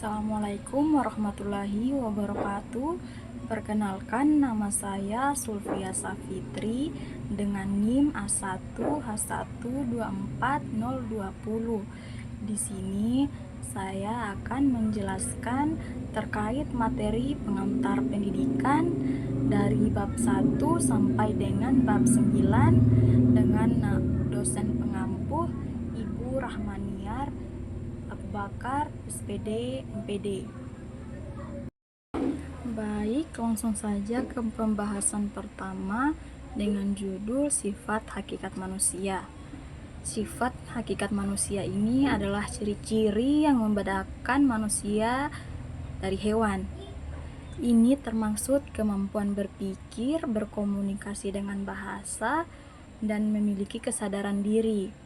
Assalamualaikum warahmatullahi wabarakatuh. Perkenalkan, nama saya Sulfia Safitri dengan NIM A1H1240220. Di sini saya akan menjelaskan terkait materi pengantar pendidikan dari bab 1 sampai dengan bab 9 dengan dosen pengampu Ibu Rahmaniar Abu Bakar, SPD, MPD. Baik, langsung saja ke pembahasan pertama dengan judul sifat hakikat manusia. Sifat hakikat manusia ini adalah ciri-ciri yang membedakan manusia dari hewan. Ini termaksud kemampuan berpikir, berkomunikasi dengan bahasa, dan memiliki kesadaran diri.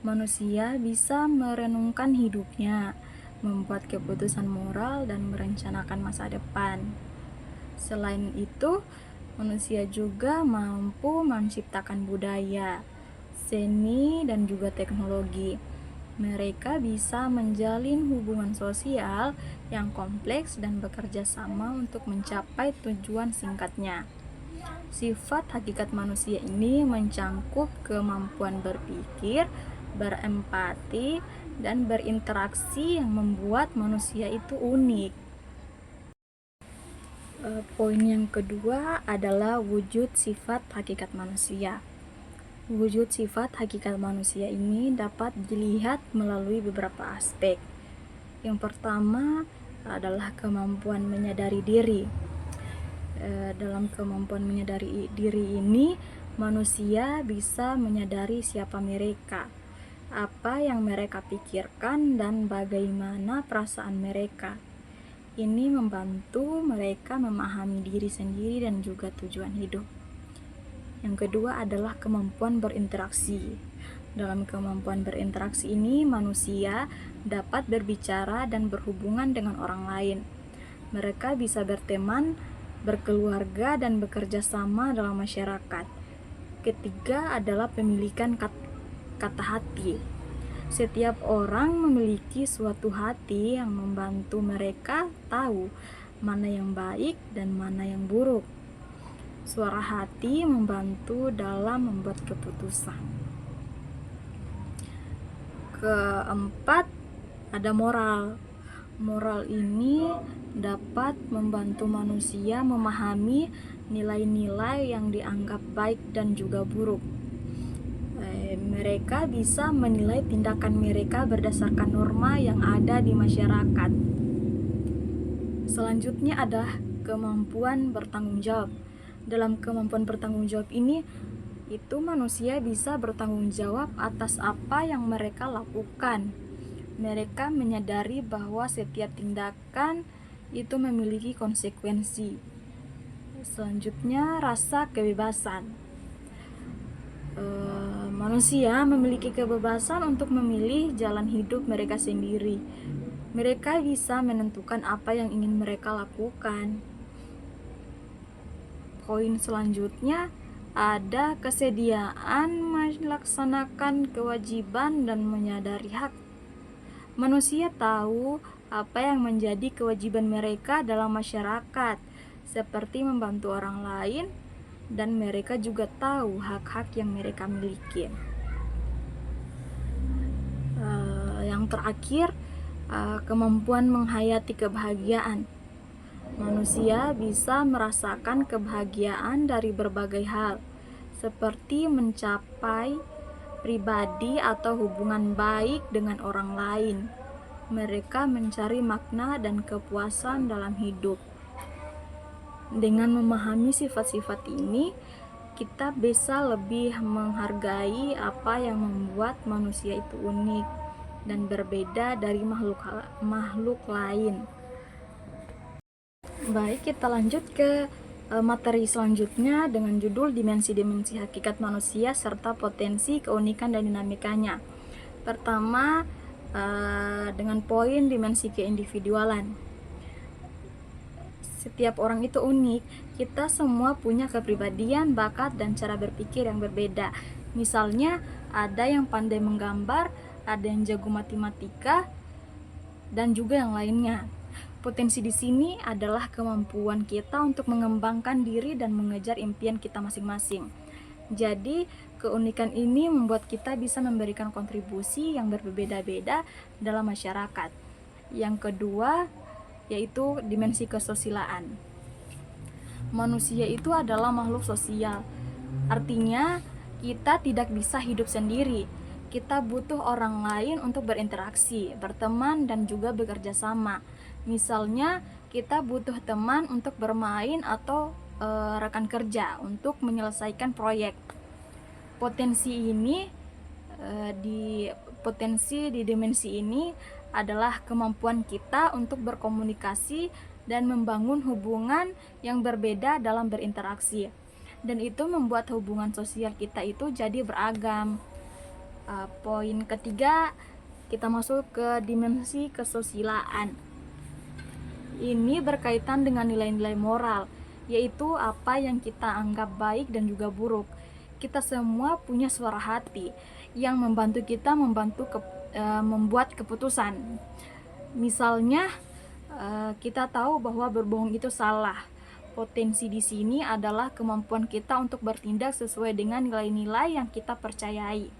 Manusia bisa merenungkan hidupnya, membuat keputusan moral, dan merencanakan masa depan. Selain itu, manusia juga mampu menciptakan budaya, seni, dan juga teknologi. Mereka bisa menjalin hubungan sosial yang kompleks dan bekerja sama untuk mencapai tujuan singkatnya. Sifat hakikat manusia ini mencangkup kemampuan berpikir, berempati, dan berinteraksi yang membuat manusia itu unik. Poin yang kedua adalah wujud sifat hakikat manusia. Wujud sifat hakikat manusia ini dapat dilihat melalui beberapa aspek. Yang pertama adalah kemampuan menyadari diri. Dalam kemampuan menyadari diri ini, manusia bisa menyadari siapa mereka, apa yang mereka pikirkan, dan bagaimana perasaan mereka. Ini membantu mereka memahami diri sendiri dan juga tujuan hidup. Yang kedua adalah kemampuan berinteraksi. Dalam kemampuan berinteraksi ini, manusia dapat berbicara dan berhubungan dengan orang lain. Mereka bisa berteman, berkeluarga, dan bekerja sama dalam masyarakat. Ketiga adalah pemilikan kata hati. Setiap orang memiliki suatu hati yang membantu mereka tahu mana yang baik dan mana yang buruk. Suara hati membantu dalam membuat keputusan. Keempat, ada moral. Moral ini dapat membantu manusia memahami nilai-nilai yang dianggap baik dan juga buruk. Mereka bisa menilai tindakan mereka berdasarkan norma yang ada di masyarakat. Selanjutnya ada kemampuan bertanggung jawab. Dalam kemampuan bertanggung jawab ini, itu manusia bisa bertanggung jawab atas apa yang mereka lakukan. Mereka menyadari bahwa setiap tindakan itu memiliki konsekuensi. Selanjutnya, rasa kebebasan. Manusia memiliki kebebasan untuk memilih jalan hidup mereka sendiri. Mereka bisa menentukan apa yang ingin mereka lakukan. Poin selanjutnya ada kesediaan melaksanakan kewajiban dan menyadari hak. Manusia tahu apa yang menjadi kewajiban mereka dalam masyarakat, seperti membantu orang lain, dan mereka juga tahu hak-hak yang mereka miliki. Yang terakhir, kemampuan menghayati kebahagiaan. Manusia bisa merasakan kebahagiaan dari berbagai hal, seperti mencapai pribadi atau hubungan baik dengan orang lain. Mereka mencari makna dan kepuasan dalam hidup. Dengan memahami sifat-sifat ini, kita bisa lebih menghargai apa yang membuat manusia itu unik dan berbeda dari makhluk lain. Baik, kita lanjut ke materi selanjutnya dengan judul dimensi-dimensi hakikat manusia serta potensi, keunikan, dan dinamikanya. Pertama, dengan poin dimensi keindividualan. Setiap orang itu unik. Kita semua punya kepribadian, bakat, dan cara berpikir yang berbeda. Misalnya, ada yang pandai menggambar, ada yang jago matematika, dan juga yang lainnya. Potensi di sini adalah kemampuan kita untuk mengembangkan diri dan mengejar impian kita masing-masing. Jadi, keunikan ini membuat kita bisa memberikan kontribusi yang berbeda-beda dalam masyarakat. Yang kedua, yaitu dimensi kesusilaan. Manusia itu adalah makhluk sosial. Artinya, kita tidak bisa hidup sendiri. Kita butuh orang lain untuk berinteraksi, berteman, dan juga bekerja sama. Misalnya, kita butuh teman untuk bermain atau rekan kerja untuk menyelesaikan proyek. Potensi ini di dimensi ini adalah kemampuan kita untuk berkomunikasi dan membangun hubungan yang berbeda dalam berinteraksi, dan itu membuat hubungan sosial kita itu jadi beragam. Poin ketiga, kita masuk ke dimensi kesusilaan. Ini berkaitan dengan nilai-nilai moral, yaitu apa yang kita anggap baik dan juga buruk. Kita semua punya suara hati yang membantu kita membuat keputusan. Misalnya, kita tahu bahwa berbohong itu salah. Potensi di sini adalah kemampuan kita untuk bertindak sesuai dengan nilai-nilai yang kita percayai.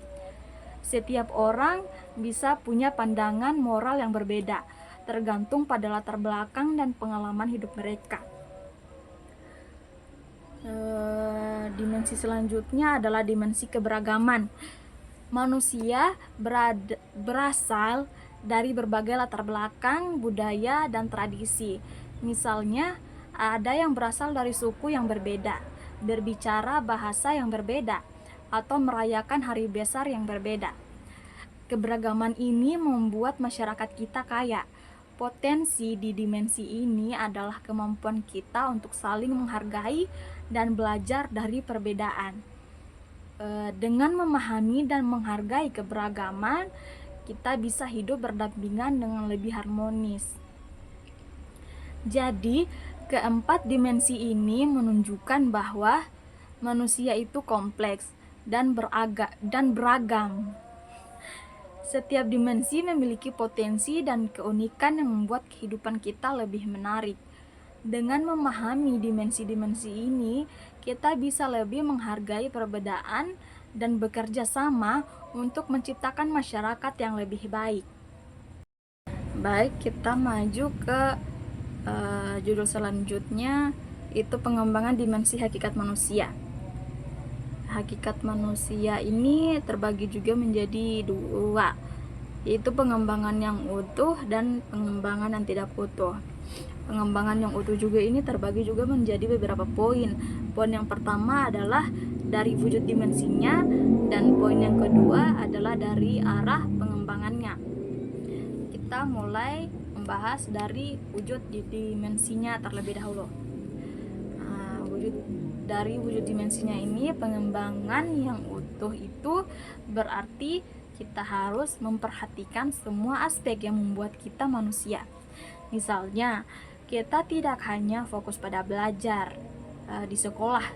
Setiap orang bisa punya pandangan moral yang berbeda, tergantung pada latar belakang dan pengalaman hidup mereka. Dimensi selanjutnya adalah dimensi keberagaman. Manusia berasal dari berbagai latar belakang, budaya, dan tradisi. Misalnya, ada yang berasal dari suku yang berbeda, berbicara bahasa yang berbeda, atau merayakan hari besar yang berbeda. Keberagaman ini membuat masyarakat kita kaya. Potensi di dimensi ini adalah kemampuan kita untuk saling menghargai dan belajar dari perbedaan. Dengan memahami dan menghargai keberagaman, kita bisa hidup berdampingan dengan lebih harmonis. Jadi, keempat dimensi ini menunjukkan bahwa manusia itu kompleks dan beragam. Setiap dimensi memiliki potensi dan keunikan yang membuat kehidupan kita lebih menarik. Dengan memahami dimensi-dimensi ini, kita bisa lebih menghargai perbedaan dan bekerja sama untuk menciptakan masyarakat yang lebih baik. Baik, kita maju ke judul selanjutnya, itu pengembangan dimensi hakikat manusia. Hakikat manusia ini terbagi juga menjadi dua, yaitu pengembangan yang utuh dan pengembangan yang tidak utuh. Pengembangan yang utuh juga ini terbagi juga menjadi beberapa poin. Poin yang pertama adalah dari wujud dimensinya, dan poin yang kedua adalah dari arah pengembangannya. Kita mulai membahas dari wujud dimensinya terlebih dahulu. Dari wujud dimensinya ini, pengembangan yang utuh itu berarti kita harus memperhatikan semua aspek yang membuat kita manusia. Misalnya, kita tidak hanya fokus pada belajar di sekolah,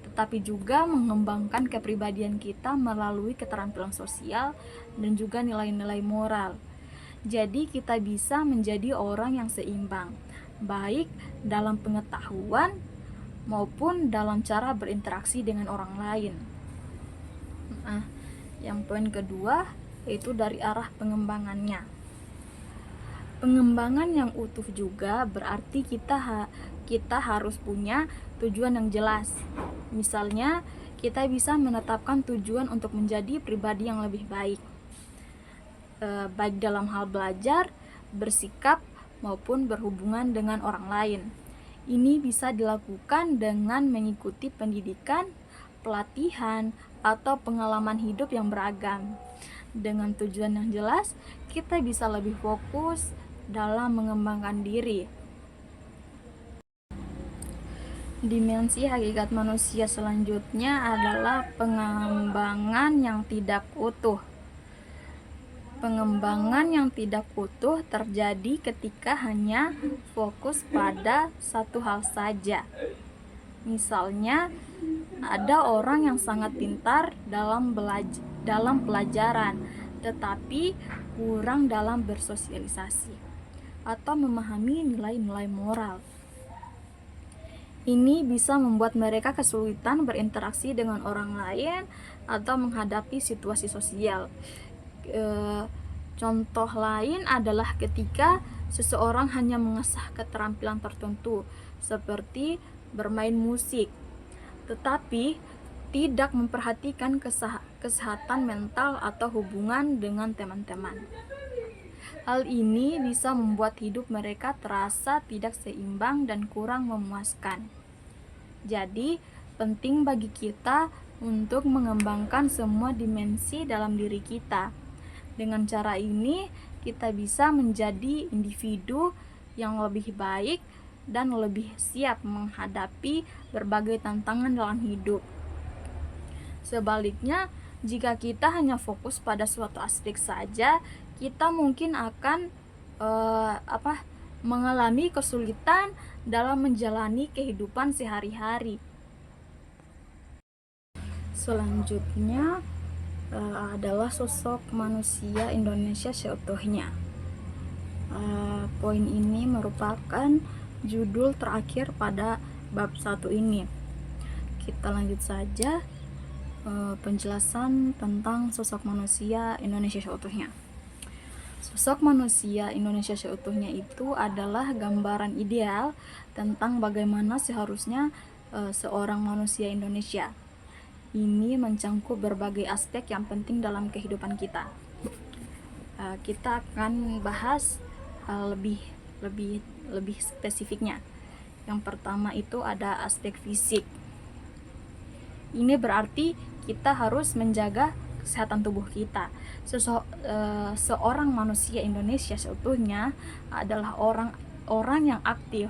tetapi juga mengembangkan kepribadian kita melalui keterampilan sosial dan juga nilai-nilai moral. Jadi kita bisa menjadi orang yang seimbang, baik dalam pengetahuan maupun dalam cara berinteraksi dengan orang lain. Yang poin kedua, yaitu dari arah pengembangannya. Pengembangan yang utuh juga berarti kita harus punya tujuan yang jelas. Misalnya, kita bisa menetapkan tujuan untuk menjadi pribadi yang lebih baik, baik dalam hal belajar, bersikap, maupun berhubungan dengan orang lain. Ini bisa dilakukan dengan mengikuti pendidikan, pelatihan, atau pengalaman hidup yang beragam. Dengan tujuan yang jelas, kita bisa lebih fokus dalam mengembangkan diri. Dimensi hakikat manusia selanjutnya adalah pengembangan yang tidak utuh. Pengembangan yang tidak utuh terjadi ketika hanya fokus pada satu hal saja. Misalnya, ada orang yang sangat pintar dalam pelajaran, tetapi kurang dalam bersosialisasi atau memahami nilai-nilai moral. Ini bisa membuat mereka kesulitan berinteraksi dengan orang lain atau menghadapi situasi sosial. Contoh lain adalah ketika seseorang hanya mengasah keterampilan tertentu seperti bermain musik, tetapi tidak memperhatikan kesehatan mental atau hubungan dengan teman-teman. Hal ini bisa membuat hidup mereka terasa tidak seimbang dan kurang memuaskan. Jadi, penting bagi kita untuk mengembangkan semua dimensi dalam diri kita. Dengan cara ini, kita bisa menjadi individu yang lebih baik dan lebih siap menghadapi berbagai tantangan dalam hidup. Sebaliknya, jika kita hanya fokus pada suatu aspek saja, kita mungkin akan mengalami kesulitan dalam menjalani kehidupan sehari-hari. Selanjutnya adalah sosok manusia Indonesia seutuhnya. Poin ini merupakan judul terakhir pada bab 1 ini. Kita lanjut saja penjelasan tentang sosok manusia Indonesia seutuhnya. Sosok manusia Indonesia seutuhnya itu adalah gambaran ideal tentang bagaimana seharusnya seorang manusia Indonesia. Ini mencangkup berbagai aspek yang penting dalam kehidupan kita. Kita akan bahas lebih spesifiknya. Yang pertama itu ada aspek fisik. Ini berarti kita harus menjaga kesehatan tubuh kita. Seorang manusia Indonesia seutuhnya adalah orang yang aktif,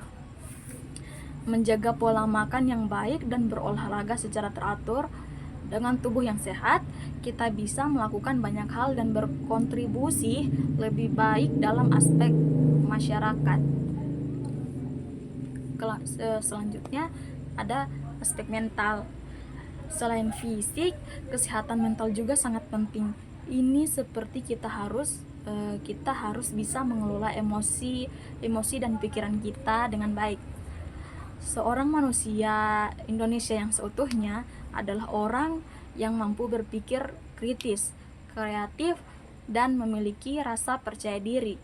menjaga pola makan yang baik dan berolahraga secara teratur. Dengan tubuh yang sehat, kita bisa melakukan banyak hal dan berkontribusi lebih baik dalam aspek masyarakat. Selanjutnya ada aspek mental. Selain fisik, kesehatan mental juga sangat penting. Ini seperti kita harus bisa mengelola emosi dan pikiran kita dengan baik. Seorang manusia Indonesia yang seutuhnya adalah orang yang mampu berpikir kritis, kreatif, dan memiliki rasa percaya diri.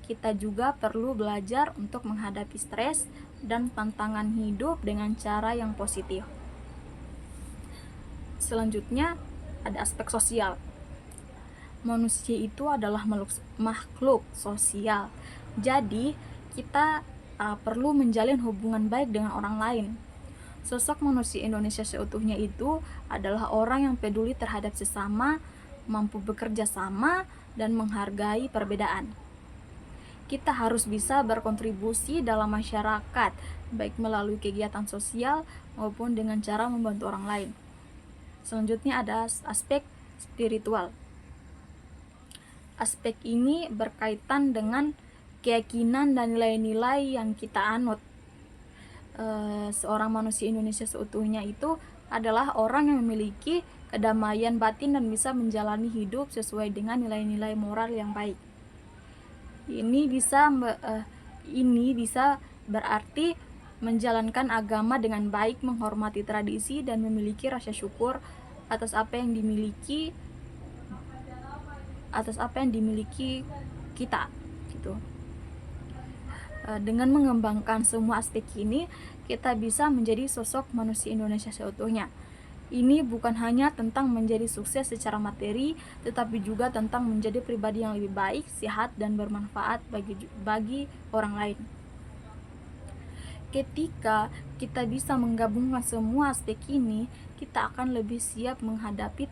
Kita juga perlu belajar untuk menghadapi stres dan tantangan hidup dengan cara yang positif. Selanjutnya ada aspek sosial. Manusia itu adalah makhluk sosial. Jadi kita perlu menjalin hubungan baik dengan orang lain. Sosok manusia Indonesia seutuhnya itu adalah orang yang peduli terhadap sesama, mampu bekerja sama, dan menghargai perbedaan. Kita harus bisa berkontribusi dalam masyarakat, baik melalui kegiatan sosial maupun dengan cara membantu orang lain. Selanjutnya ada aspek spiritual. Aspek ini berkaitan dengan keyakinan dan nilai-nilai yang kita anut. Seorang manusia Indonesia seutuhnya itu adalah orang yang memiliki kedamaian batin dan bisa menjalani hidup sesuai dengan nilai-nilai moral yang baik. Ini bisa berarti menjalankan agama dengan baik, menghormati tradisi, dan memiliki rasa syukur atas apa yang dimiliki kita gitu. Dengan mengembangkan semua aspek ini, kita bisa menjadi sosok manusia Indonesia seutuhnya. Ini bukan hanya tentang menjadi sukses secara materi, tetapi juga tentang menjadi pribadi yang lebih baik, sehat, dan bermanfaat bagi orang lain. Ketika kita bisa menggabungkan semua aspek ini, kita akan lebih siap menghadapi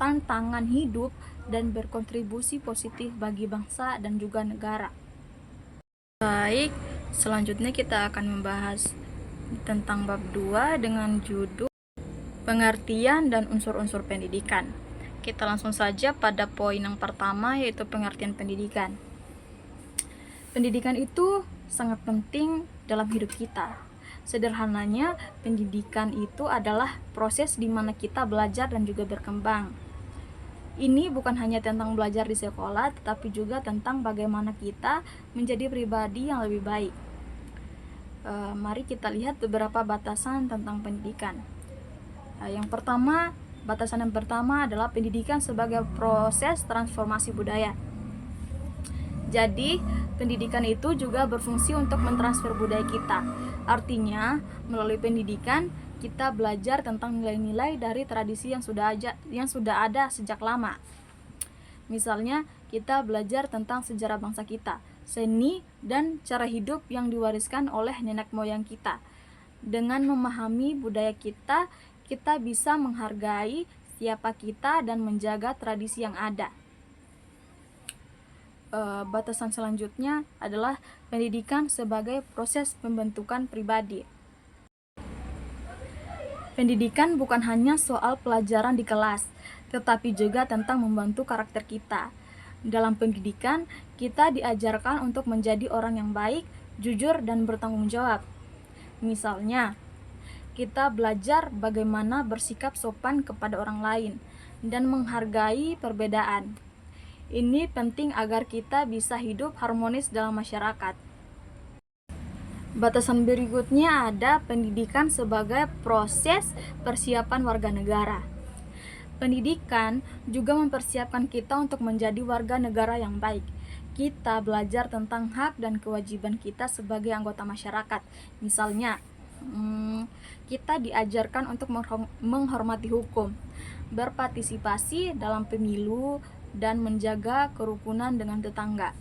tantangan hidup dan berkontribusi positif bagi bangsa dan juga negara. Baik, selanjutnya kita akan membahas tentang bab 2 dengan judul pengertian dan unsur-unsur pendidikan. Kita langsung saja pada poin yang pertama, yaitu pengertian pendidikan. Pendidikan itu sangat penting dalam hidup kita. Sederhananya, pendidikan itu adalah proses di mana kita belajar dan juga berkembang. Ini bukan hanya tentang belajar di sekolah, tetapi juga tentang bagaimana kita menjadi pribadi yang lebih baik. Mari kita lihat beberapa batasan tentang pendidikan. Yang pertama, batasan yang pertama adalah pendidikan sebagai proses transformasi budaya. Jadi, pendidikan itu juga berfungsi untuk mentransfer budaya kita. Artinya, melalui pendidikan kita belajar tentang nilai-nilai dari tradisi yang sudah ada sejak lama. Misalnya, kita belajar tentang sejarah bangsa kita, seni, dan cara hidup yang diwariskan oleh nenek moyang kita. Dengan memahami budaya kita, kita bisa menghargai siapa kita dan menjaga tradisi yang ada. Batasan selanjutnya adalah pendidikan sebagai proses pembentukan pribadi. Pendidikan bukan hanya soal pelajaran di kelas, tetapi juga tentang membantu karakter kita. Dalam pendidikan, kita diajarkan untuk menjadi orang yang baik, jujur, dan bertanggung jawab. Misalnya, kita belajar bagaimana bersikap sopan kepada orang lain dan menghargai perbedaan. Ini penting agar kita bisa hidup harmonis dalam masyarakat. Batasan berikutnya ada pendidikan sebagai proses persiapan warga negara. Pendidikan juga mempersiapkan kita untuk menjadi warga negara yang baik. Kita belajar tentang hak dan kewajiban kita sebagai anggota masyarakat. Misalnya, kita diajarkan untuk menghormati hukum, berpartisipasi dalam pemilu, dan menjaga kerukunan dengan tetangga.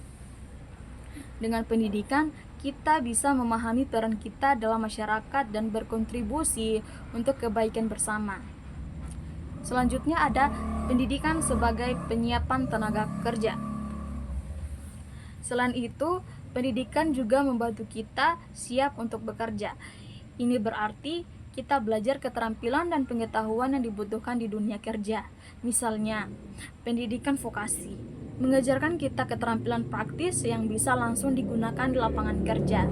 Dengan pendidikan, kita bisa memahami peran kita dalam masyarakat dan berkontribusi untuk kebaikan bersama. Selanjutnya ada pendidikan sebagai penyiapan tenaga kerja. Selain itu, pendidikan juga membantu kita siap untuk bekerja. Ini berarti kita belajar keterampilan dan pengetahuan yang dibutuhkan di dunia kerja. Misalnya, pendidikan vokasi mengajarkan kita keterampilan praktis yang bisa langsung digunakan di lapangan kerja.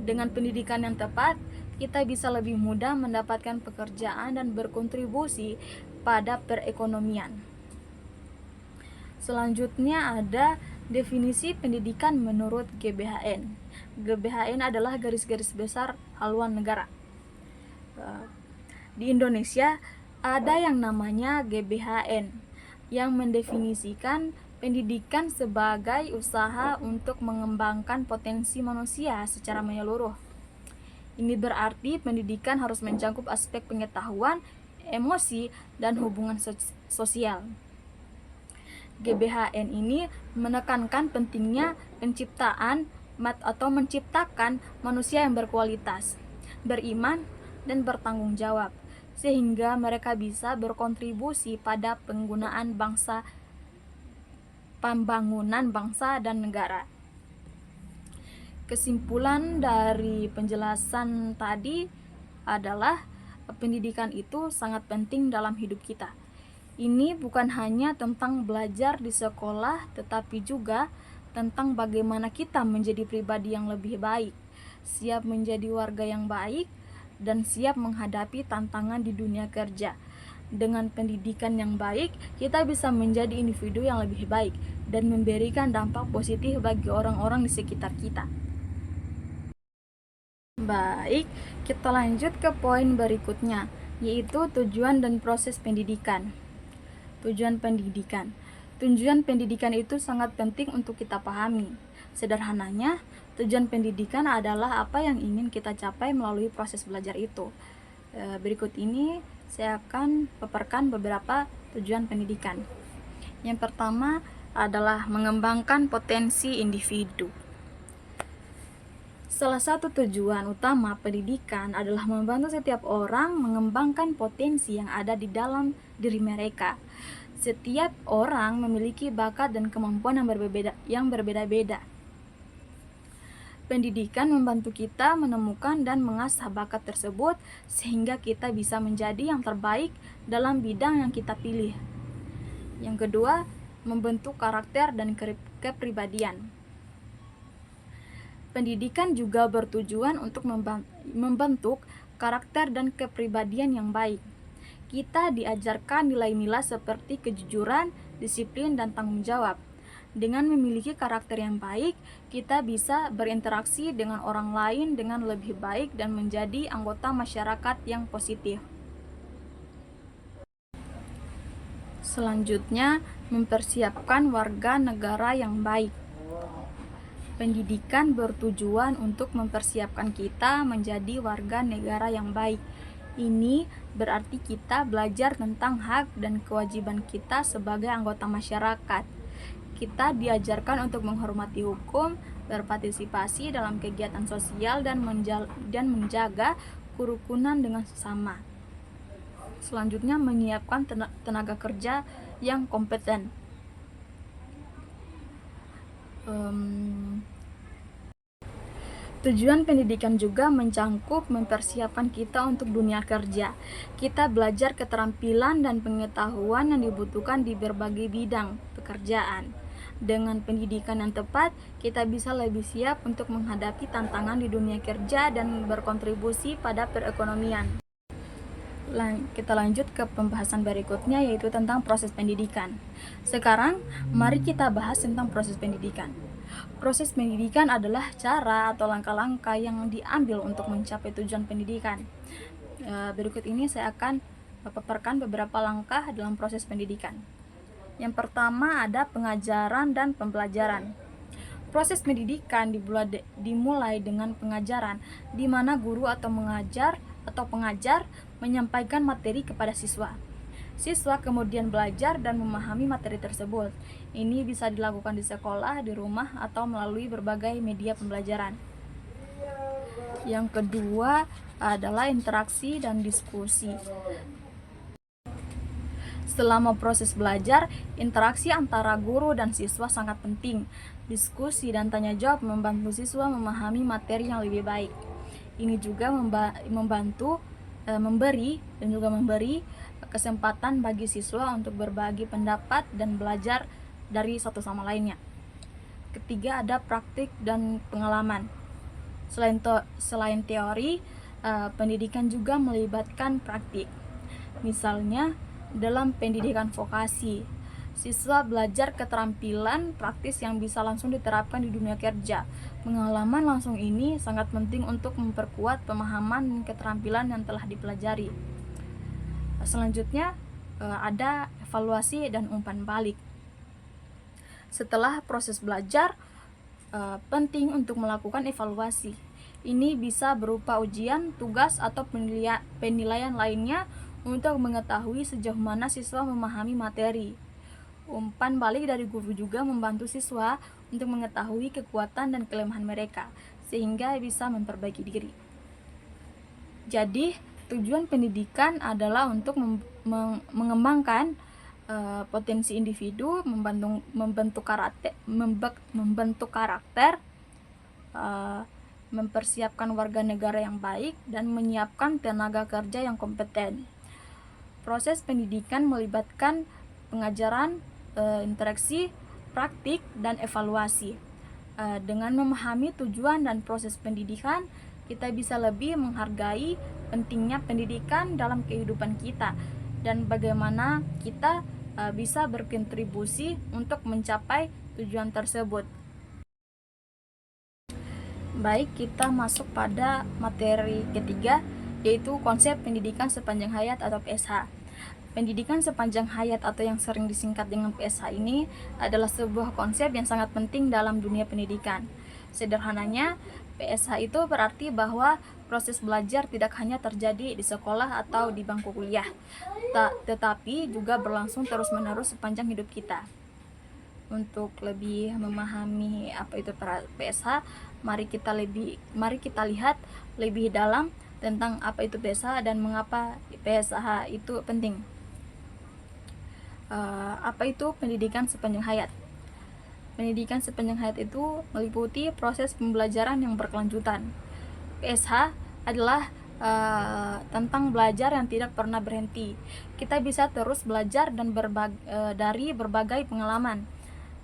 Dengan pendidikan yang tepat, kita bisa lebih mudah mendapatkan pekerjaan dan berkontribusi pada perekonomian. Selanjutnya ada definisi pendidikan menurut GBHN. GBHN adalah garis-garis besar haluan negara. Di Indonesia ada yang namanya GBHN yang mendefinisikan pendidikan sebagai usaha untuk mengembangkan potensi manusia secara menyeluruh. Ini berarti pendidikan harus mencakup aspek pengetahuan, emosi, dan hubungan sosial. GBHN ini menekankan pentingnya menciptakan manusia yang berkualitas, beriman, dan bertanggung jawab, sehingga mereka bisa berkontribusi pada pembangunan bangsa dan negara. Kesimpulan dari penjelasan tadi adalah pendidikan itu sangat penting dalam hidup kita. Ini bukan hanya tentang belajar di sekolah, tetapi juga tentang bagaimana kita menjadi pribadi yang lebih baik, siap menjadi warga yang baik, dan siap menghadapi tantangan di dunia kerja. Dengan pendidikan yang baik, kita bisa menjadi individu yang lebih baik dan memberikan dampak positif bagi orang-orang di sekitar kita. Baik, kita lanjut ke poin berikutnya, yaitu tujuan dan proses pendidikan. Tujuan pendidikan itu sangat penting untuk kita pahami. Sederhananya, tujuan pendidikan adalah apa yang ingin kita capai melalui proses belajar itu. Berikut ini saya akan paparkan beberapa tujuan pendidikan. Yang pertama adalah mengembangkan potensi individu. Salah satu tujuan utama pendidikan adalah membantu setiap orang mengembangkan potensi yang ada di dalam diri mereka. Setiap orang memiliki bakat dan kemampuan yang berbeda-beda. Pendidikan membantu kita menemukan dan mengasah bakat tersebut sehingga kita bisa menjadi yang terbaik dalam bidang yang kita pilih. Yang kedua, membentuk karakter dan kepribadian. Pendidikan juga bertujuan untuk membentuk karakter dan kepribadian yang baik. Kita diajarkan nilai-nilai seperti kejujuran, disiplin, dan tanggung jawab. Dengan memiliki karakter yang baik, kita bisa berinteraksi dengan orang lain dengan lebih baik dan menjadi anggota masyarakat yang positif. Selanjutnya, mempersiapkan warga negara yang baik. Pendidikan bertujuan untuk mempersiapkan kita menjadi warga negara yang baik. Ini berarti kita belajar tentang hak dan kewajiban kita sebagai anggota masyarakat. Kita diajarkan untuk menghormati hukum, berpartisipasi dalam kegiatan sosial, dan menjaga kerukunan dengan sesama. Selanjutnya, menyiapkan tenaga kerja yang kompeten. Tujuan pendidikan juga mencangkup mempersiapkan kita untuk dunia kerja. Kita belajar keterampilan dan pengetahuan yang dibutuhkan di berbagai bidang pekerjaan. Dengan pendidikan yang tepat, kita bisa lebih siap untuk menghadapi tantangan di dunia kerja dan berkontribusi pada perekonomian. Kita lanjut ke pembahasan berikutnya, yaitu tentang proses pendidikan. Sekarang, mari kita bahas tentang proses pendidikan. Proses pendidikan adalah cara atau langkah-langkah yang diambil untuk mencapai tujuan pendidikan. Berikut ini saya akan paparkan beberapa langkah dalam proses pendidikan. Yang pertama ada pengajaran dan pembelajaran. Proses pendidikan dimulai dengan pengajaran, di mana guru atau pengajar menyampaikan materi kepada siswa. Siswa kemudian belajar dan memahami materi tersebut. Ini bisa dilakukan di sekolah, di rumah, atau melalui berbagai media pembelajaran. Yang kedua adalah interaksi dan diskusi. Selama proses belajar, interaksi antara guru dan siswa sangat penting. Diskusi dan tanya jawab membantu siswa memahami materi yang lebih baik. Ini juga memberi kesempatan bagi siswa untuk berbagi pendapat dan belajar dari satu sama lainnya. Ketiga ada praktik dan pengalaman. Selain teori, pendidikan juga melibatkan praktik. Misalnya dalam pendidikan vokasi, siswa belajar keterampilan praktis yang bisa langsung diterapkan di dunia kerja. Pengalaman langsung ini sangat penting untuk memperkuat pemahaman dan keterampilan yang telah dipelajari. Selanjutnya ada evaluasi dan umpan balik. Setelah proses belajar, penting untuk melakukan evaluasi. Ini bisa berupa ujian, tugas, atau penilaian lainnya untuk mengetahui sejauh mana siswa memahami materi. Umpan balik dari guru juga membantu siswa untuk mengetahui kekuatan dan kelemahan mereka, sehingga bisa memperbaiki diri. Jadi, tujuan pendidikan adalah untuk mengembangkan potensi individu, membentuk karakter, mempersiapkan warga negara yang baik, dan menyiapkan tenaga kerja yang kompeten. Proses pendidikan melibatkan pengajaran, interaksi, praktik, dan evaluasi. Dengan memahami tujuan dan proses pendidikan, kita bisa lebih menghargai pentingnya pendidikan dalam kehidupan kita dan bagaimana kita bisa berkontribusi untuk mencapai tujuan tersebut. Baik, kita masuk pada materi ketiga, yaitu konsep pendidikan sepanjang hayat atau PSH. Pendidikan sepanjang hayat atau yang sering disingkat dengan PSH ini adalah sebuah konsep yang sangat penting dalam dunia pendidikan. Sederhananya, PSH itu berarti bahwa proses belajar tidak hanya terjadi di sekolah atau di bangku kuliah, tetapi juga berlangsung terus-menerus sepanjang hidup kita. Untuk lebih memahami apa itu PSH, mari kita lihat lebih dalam tentang apa itu PSH dan mengapa PSH itu penting. Apa itu pendidikan sepanjang hayat? Pendidikan sepanjang hayat itu meliputi proses pembelajaran yang berkelanjutan. PSH adalah tentang belajar yang tidak pernah berhenti. Kita bisa terus belajar dan dari berbagai pengalaman,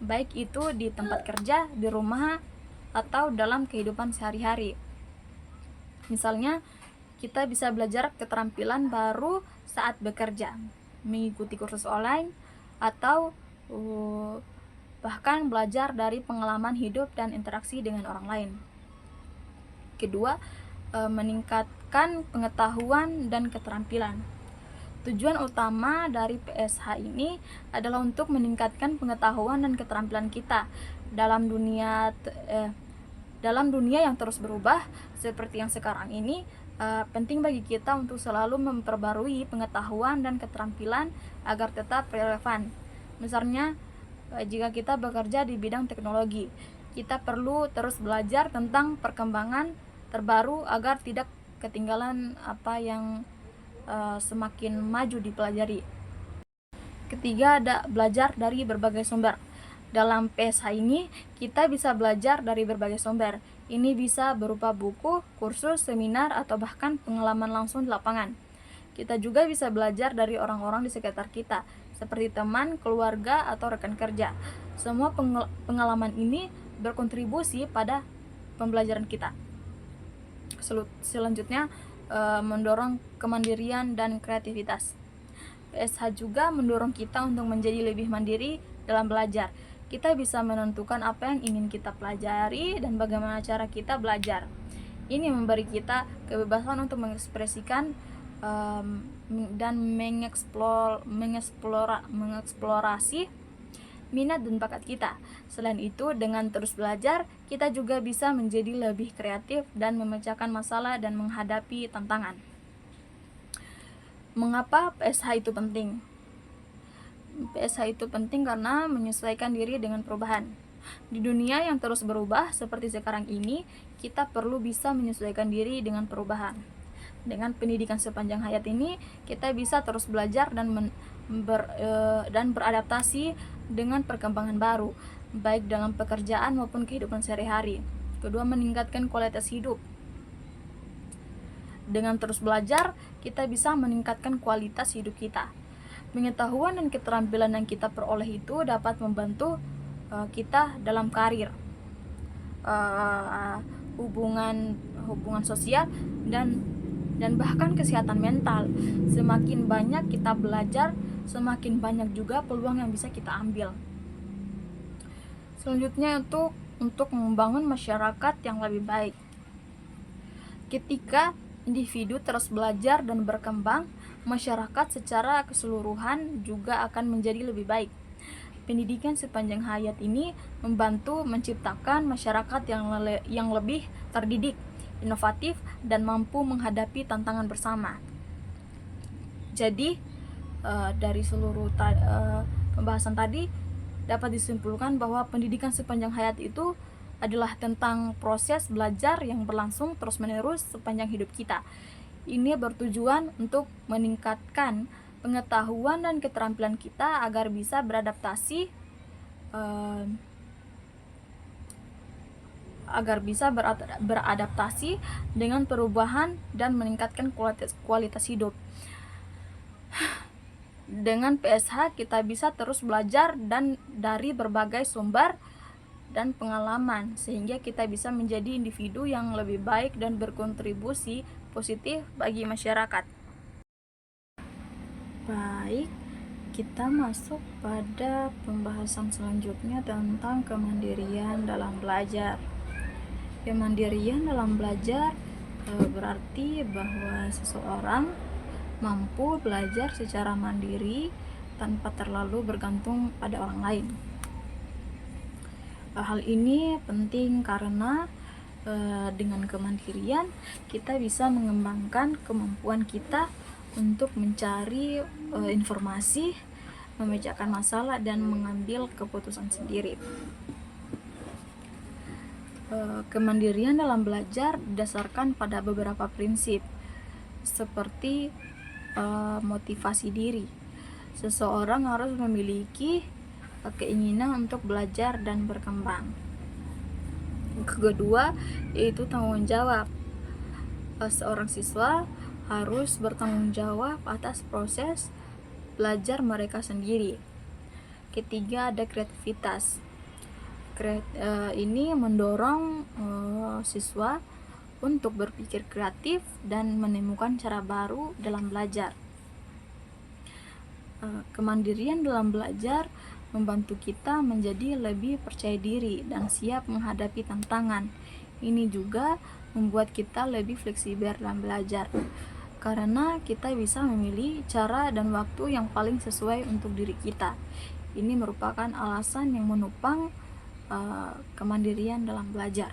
baik itu di tempat kerja, di rumah, atau dalam kehidupan sehari-hari. Misalnya, kita bisa belajar keterampilan baru saat bekerja, mengikuti kursus online, atau bahkan belajar dari pengalaman hidup dan interaksi dengan orang lain. Kedua, meningkatkan pengetahuan dan keterampilan. Tujuan utama dari PSH ini adalah untuk meningkatkan pengetahuan dan keterampilan kita dalam dunia yang terus berubah seperti yang sekarang ini. Penting bagi kita untuk selalu memperbarui pengetahuan dan keterampilan agar tetap relevan. Misalnya, jika kita bekerja di bidang teknologi, kita perlu terus belajar tentang perkembangan terbaru agar tidak ketinggalan apa yang semakin maju dipelajari. Ketiga, ada belajar dari berbagai sumber. Dalam PSH ini, kita bisa belajar dari berbagai sumber. Ini bisa berupa buku, kursus, seminar, atau bahkan pengalaman langsung di lapangan. Kita juga bisa belajar dari orang-orang di sekitar kita, seperti teman, keluarga, atau rekan kerja. Semua pengalaman ini berkontribusi pada pembelajaran kita. Selanjutnya, mendorong kemandirian dan kreativitas. PSH juga mendorong kita untuk menjadi lebih mandiri dalam belajar. Kita bisa menentukan apa yang ingin kita pelajari dan bagaimana cara kita belajar. Ini memberi kita kebebasan untuk mengekspresikan dan mengeksplorasi minat dan bakat kita. Selain itu, dengan terus belajar, kita juga bisa menjadi lebih kreatif dan memecahkan masalah dan menghadapi tantangan. Mengapa PSH itu penting? PSH itu penting karena menyesuaikan diri dengan perubahan. Di dunia yang terus berubah seperti sekarang ini, kita perlu bisa menyesuaikan diri dengan perubahan. Dengan pendidikan sepanjang hayat ini, kita bisa terus belajar dan beradaptasi dengan perkembangan baru, baik dalam pekerjaan maupun kehidupan sehari-hari. Kedua, meningkatkan kualitas hidup. Dengan terus belajar, kita bisa meningkatkan kualitas hidup kita. Pengetahuan dan keterampilan yang kita peroleh itu dapat membantu kita dalam karir, hubungan sosial, dan bahkan kesehatan mental. Semakin banyak kita belajar, semakin banyak juga peluang yang bisa kita ambil. Selanjutnya itu untuk membangun masyarakat yang lebih baik. Ketika individu terus belajar dan berkembang, masyarakat secara keseluruhan juga akan menjadi lebih baik. Pendidikan sepanjang hayat ini membantu menciptakan masyarakat yang lebih terdidik, inovatif, dan mampu menghadapi tantangan bersama. Jadi, dari seluruh pembahasan tadi dapat disimpulkan bahwa pendidikan sepanjang hayat itu adalah tentang proses belajar yang berlangsung terus-menerus sepanjang hidup kita. Ini bertujuan untuk meningkatkan pengetahuan dan keterampilan kita agar bisa beradaptasi dengan perubahan dan meningkatkan kualitas hidup. Dengan PSH kita bisa terus belajar dan dari berbagai sumber dan pengalaman, sehingga kita bisa menjadi individu yang lebih baik dan berkontribusi positif bagi masyarakat. Baik, kita masuk pada pembahasan selanjutnya tentang kemandirian dalam belajar. Kemandirian dalam belajar berarti bahwa seseorang mampu belajar secara mandiri tanpa terlalu bergantung pada orang lain. Hal ini penting karena dengan kemandirian kita bisa mengembangkan kemampuan kita untuk mencari informasi, memecahkan masalah, dan mengambil keputusan sendiri. Kemandirian dalam belajar didasarkan pada beberapa prinsip seperti motivasi diri. Seseorang harus memiliki keinginan untuk belajar dan berkembang. Kedua, yaitu tanggung jawab. Seorang siswa harus bertanggung jawab atas proses belajar mereka sendiri. Ketiga, ada kreativitas. Ini mendorong siswa untuk berpikir kreatif dan menemukan cara baru dalam belajar. Kemandirian dalam belajar membantu kita menjadi lebih percaya diri dan siap menghadapi tantangan. Ini juga membuat kita lebih fleksibel dalam belajar, karena kita bisa memilih cara dan waktu yang paling sesuai untuk diri kita. Ini merupakan alasan yang menopang kemandirian dalam belajar.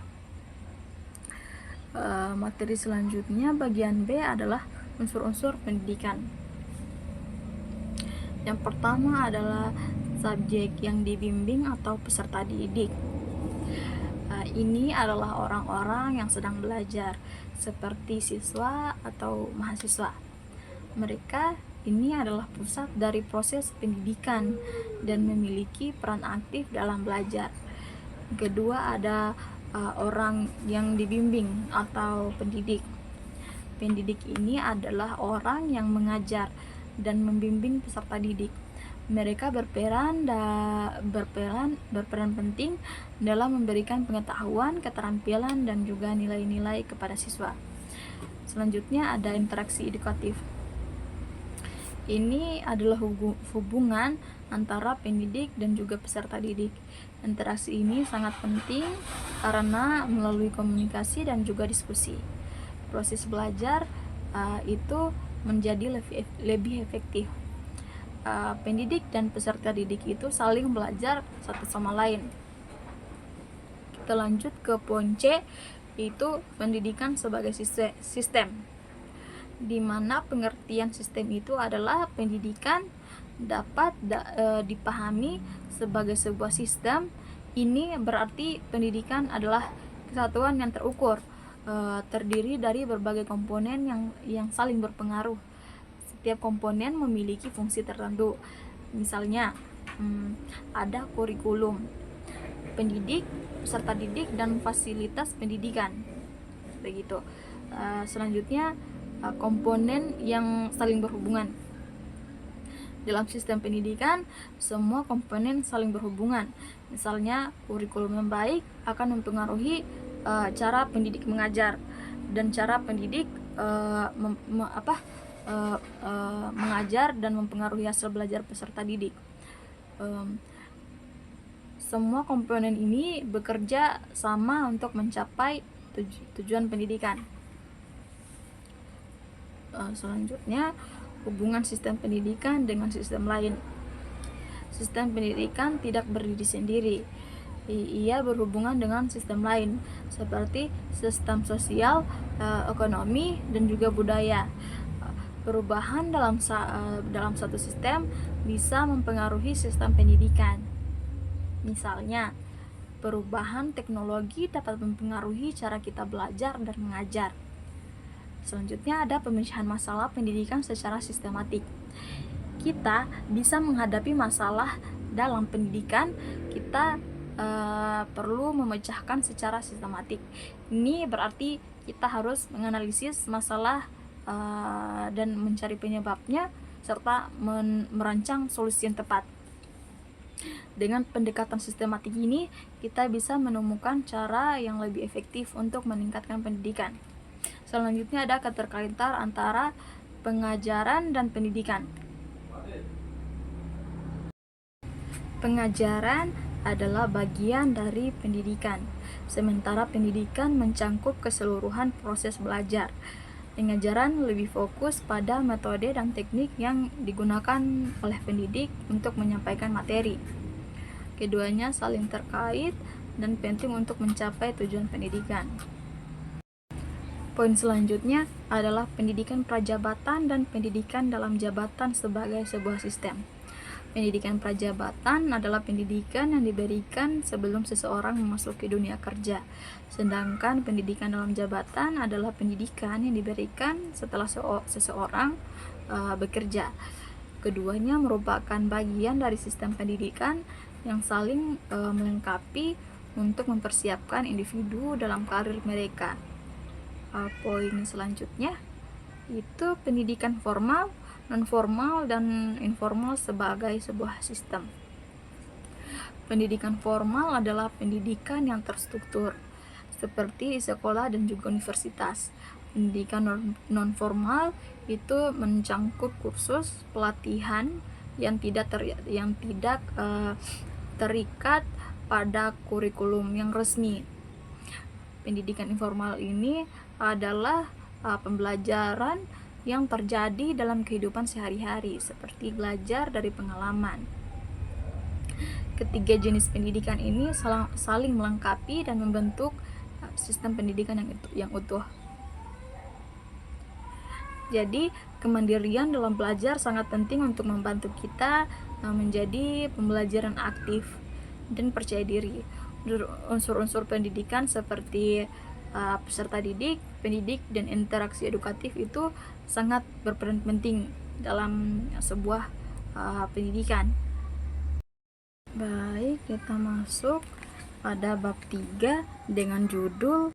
Materi selanjutnya bagian B adalah unsur-unsur pendidikan. Yang pertama adalah subjek yang dibimbing atau peserta didik. Ini adalah orang-orang yang sedang belajar, seperti siswa atau mahasiswa. Mereka ini adalah pusat dari proses pendidikan dan memiliki peran aktif dalam belajar. Kedua ada orang yang dibimbing atau pendidik. Pendidik ini adalah orang yang mengajar dan membimbing peserta didik. Mereka berperan penting dalam memberikan pengetahuan, keterampilan, dan juga nilai-nilai kepada siswa. Selanjutnya ada interaksi edukatif. Ini adalah hubungan antara pendidik dan juga peserta didik. Interaksi ini sangat penting karena melalui komunikasi dan juga diskusi, proses belajar itu menjadi lebih efektif. Pendidik dan peserta didik itu saling belajar satu sama lain. Kita lanjut ke poin C, yaitu pendidikan sebagai sistem, di mana pengertian sistem itu adalah pendidikan dapat dipahami sebagai sebuah sistem. Ini berarti pendidikan adalah kesatuan yang terukur, terdiri dari berbagai komponen yang saling berpengaruh. Setiap komponen memiliki fungsi tertentu. Misalnya ada kurikulum, pendidik, peserta didik, dan fasilitas pendidikan. Begitu. Selanjutnya komponen yang saling berhubungan. Dalam sistem pendidikan, semua komponen saling berhubungan. Misalnya, kurikulum yang baik akan mempengaruhi cara pendidik mengajar, dan cara pendidik mengajar dan mempengaruhi hasil belajar peserta didik. Semua komponen ini bekerja sama untuk mencapai tujuan pendidikan. Selanjutnya, hubungan sistem pendidikan dengan sistem lain. Sistem pendidikan tidak berdiri sendiri. Ia berhubungan dengan sistem lain, seperti sistem sosial, ekonomi, dan juga budaya. Perubahan dalam satu sistem bisa mempengaruhi sistem pendidikan. Misalnya, perubahan teknologi dapat mempengaruhi cara kita belajar dan mengajar. Selanjutnya ada pemecahan masalah pendidikan secara sistematik. Kita bisa menghadapi masalah dalam pendidikan, kita perlu memecahkan secara sistematik. Ini berarti kita harus menganalisis masalah dan mencari penyebabnya serta merancang solusi yang tepat. Dengan pendekatan sistematik ini, kita bisa menemukan cara yang lebih efektif untuk meningkatkan pendidikan. Selanjutnya ada keterkaitan antara pengajaran dan pendidikan. Pengajaran adalah bagian dari pendidikan, sementara pendidikan mencangkup keseluruhan proses belajar. Pengajaran lebih fokus pada metode dan teknik yang digunakan oleh pendidik untuk menyampaikan materi. Keduanya saling terkait dan penting untuk mencapai tujuan pendidikan. Poin selanjutnya adalah pendidikan prajabatan dan pendidikan dalam jabatan sebagai sebuah sistem. Pendidikan prajabatan adalah pendidikan yang diberikan sebelum seseorang memasuki dunia kerja, sedangkan pendidikan dalam jabatan adalah pendidikan yang diberikan setelah seseorang bekerja. Keduanya merupakan bagian dari sistem pendidikan yang saling melengkapi untuk mempersiapkan individu dalam karir mereka. Poin selanjutnya itu pendidikan formal, non-formal, dan informal sebagai sebuah sistem. Pendidikan formal adalah pendidikan yang terstruktur, seperti di sekolah dan juga universitas. Pendidikan non formal itu mencangkup kursus pelatihan yang tidak terikat pada kurikulum yang resmi. Pendidikan informal ini adalah pembelajaran yang terjadi dalam kehidupan sehari-hari, seperti belajar dari pengalaman. Ketiga jenis pendidikan ini saling melengkapi dan membentuk sistem pendidikan yang utuh. Jadi, kemandirian dalam belajar sangat penting untuk membantu kita menjadi pembelajaran aktif dan percaya diri. Unsur-unsur pendidikan seperti peserta didik, pendidik, dan interaksi edukatif itu sangat berperan penting dalam sebuah pendidikan. Baik, kita masuk pada bab 3 dengan judul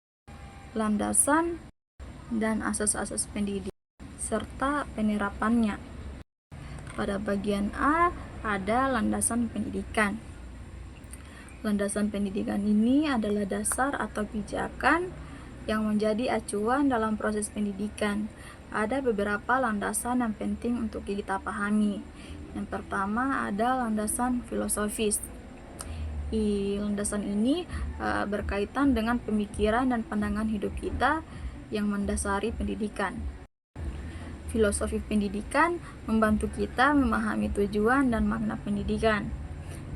Landasan dan Asas-asas Pendidikan serta penerapannya. Pada bagian A ada landasan pendidikan. Landasan pendidikan ini adalah dasar atau pijakan yang menjadi acuan dalam proses pendidikan. Ada beberapa landasan yang penting untuk kita pahami. Yang pertama ada landasan filosofis. Landasan ini berkaitan dengan pemikiran dan pandangan hidup kita yang mendasari pendidikan. Filosofi pendidikan membantu kita memahami tujuan dan makna pendidikan.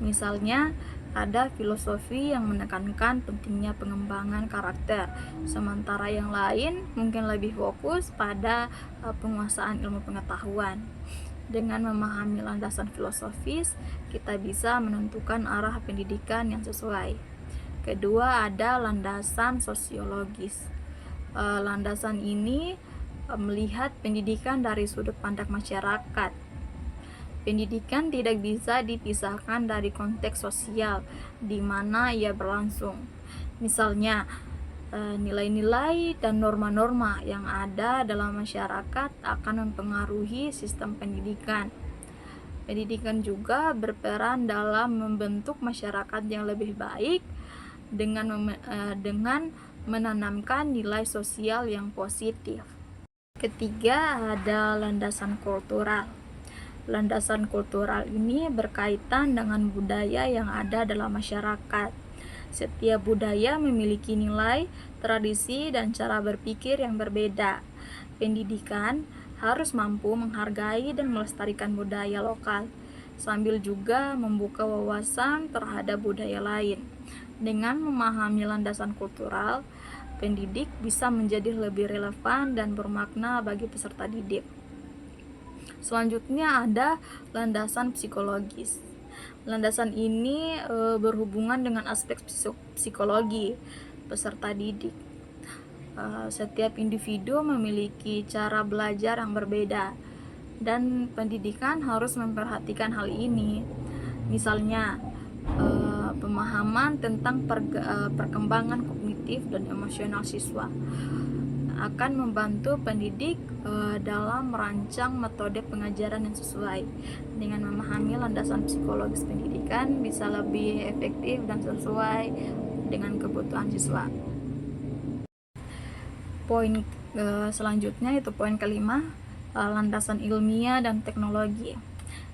Misalnya, ada filosofi yang menekankan pentingnya pengembangan karakter, sementara yang lain mungkin lebih fokus pada penguasaan ilmu pengetahuan. Dengan memahami landasan filosofis, kita bisa menentukan arah pendidikan yang sesuai. Kedua, ada landasan sosiologis. Landasan ini melihat pendidikan dari sudut pandang masyarakat. Pendidikan tidak bisa dipisahkan dari konteks sosial di mana ia berlangsung. Misalnya, nilai-nilai dan norma-norma yang ada dalam masyarakat akan mempengaruhi sistem pendidikan. Pendidikan juga berperan dalam membentuk masyarakat yang lebih baik dengan menanamkan nilai sosial yang positif. Ketiga, ada landasan kultural. Landasan kultural ini berkaitan dengan budaya yang ada dalam masyarakat. Setiap budaya memiliki nilai, tradisi, dan cara berpikir yang berbeda. Pendidikan harus mampu menghargai dan melestarikan budaya lokal, sambil juga membuka wawasan terhadap budaya lain. Dengan memahami landasan kultural, pendidik bisa menjadi lebih relevan dan bermakna bagi peserta didik. Selanjutnya ada landasan psikologis. Landasan ini berhubungan dengan aspek psikologi peserta didik. Setiap individu memiliki cara belajar yang berbeda, dan pendidikan harus memperhatikan hal ini. Misalnya, pemahaman tentang perkembangan kognitif dan emosional siswa akan membantu pendidik dalam merancang metode pengajaran yang sesuai. Dengan memahami landasan psikologis pendidikan bisa lebih efektif dan sesuai dengan kebutuhan siswa. Poin selanjutnya itu poin kelima, landasan ilmiah dan teknologi.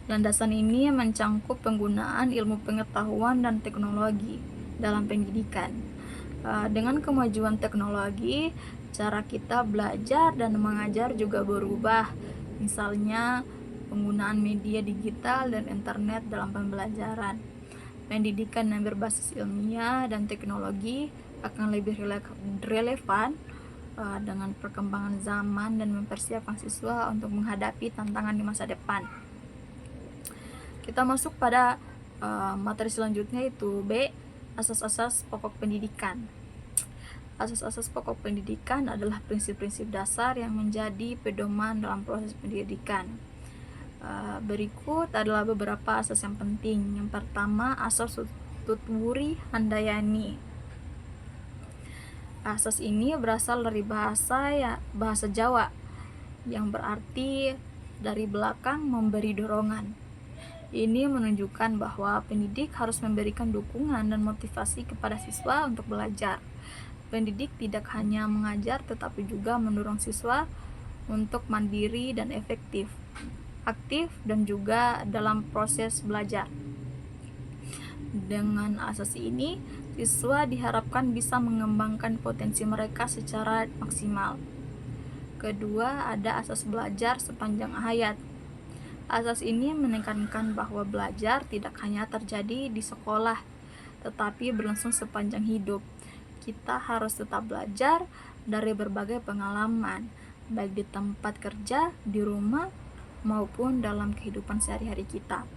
Landasan ini mencangkup penggunaan ilmu pengetahuan dan teknologi dalam pendidikan. Dengan kemajuan teknologi, cara kita belajar dan mengajar juga berubah. Misalnya, penggunaan media digital dan internet dalam pembelajaran. Pendidikan yang berbasis ilmiah dan teknologi akan lebih relevan dengan perkembangan zaman dan mempersiapkan siswa untuk menghadapi tantangan di masa depan. Kita masuk pada materi selanjutnya, itu B, asas-asas pokok pendidikan. Asas-asas pokok pendidikan adalah prinsip-prinsip dasar yang menjadi pedoman dalam proses pendidikan. Berikut adalah beberapa asas yang penting. Yang pertama, asas Tutwuri Handayani. Asas ini berasal dari bahasa Jawa yang berarti dari belakang memberi dorongan. Ini menunjukkan bahwa pendidik harus memberikan dukungan dan motivasi kepada siswa untuk belajar. Pendidik tidak hanya mengajar tetapi juga mendorong siswa untuk mandiri dan efektif, aktif dan juga dalam proses belajar. Dengan asas ini, siswa diharapkan bisa mengembangkan potensi mereka secara maksimal. Kedua, ada asas belajar sepanjang hayat. Asas ini menekankan bahwa belajar tidak hanya terjadi di sekolah, tetapi berlangsung sepanjang hidup. Kita harus tetap belajar dari berbagai pengalaman, baik di tempat kerja, di rumah, maupun dalam kehidupan sehari-hari kita.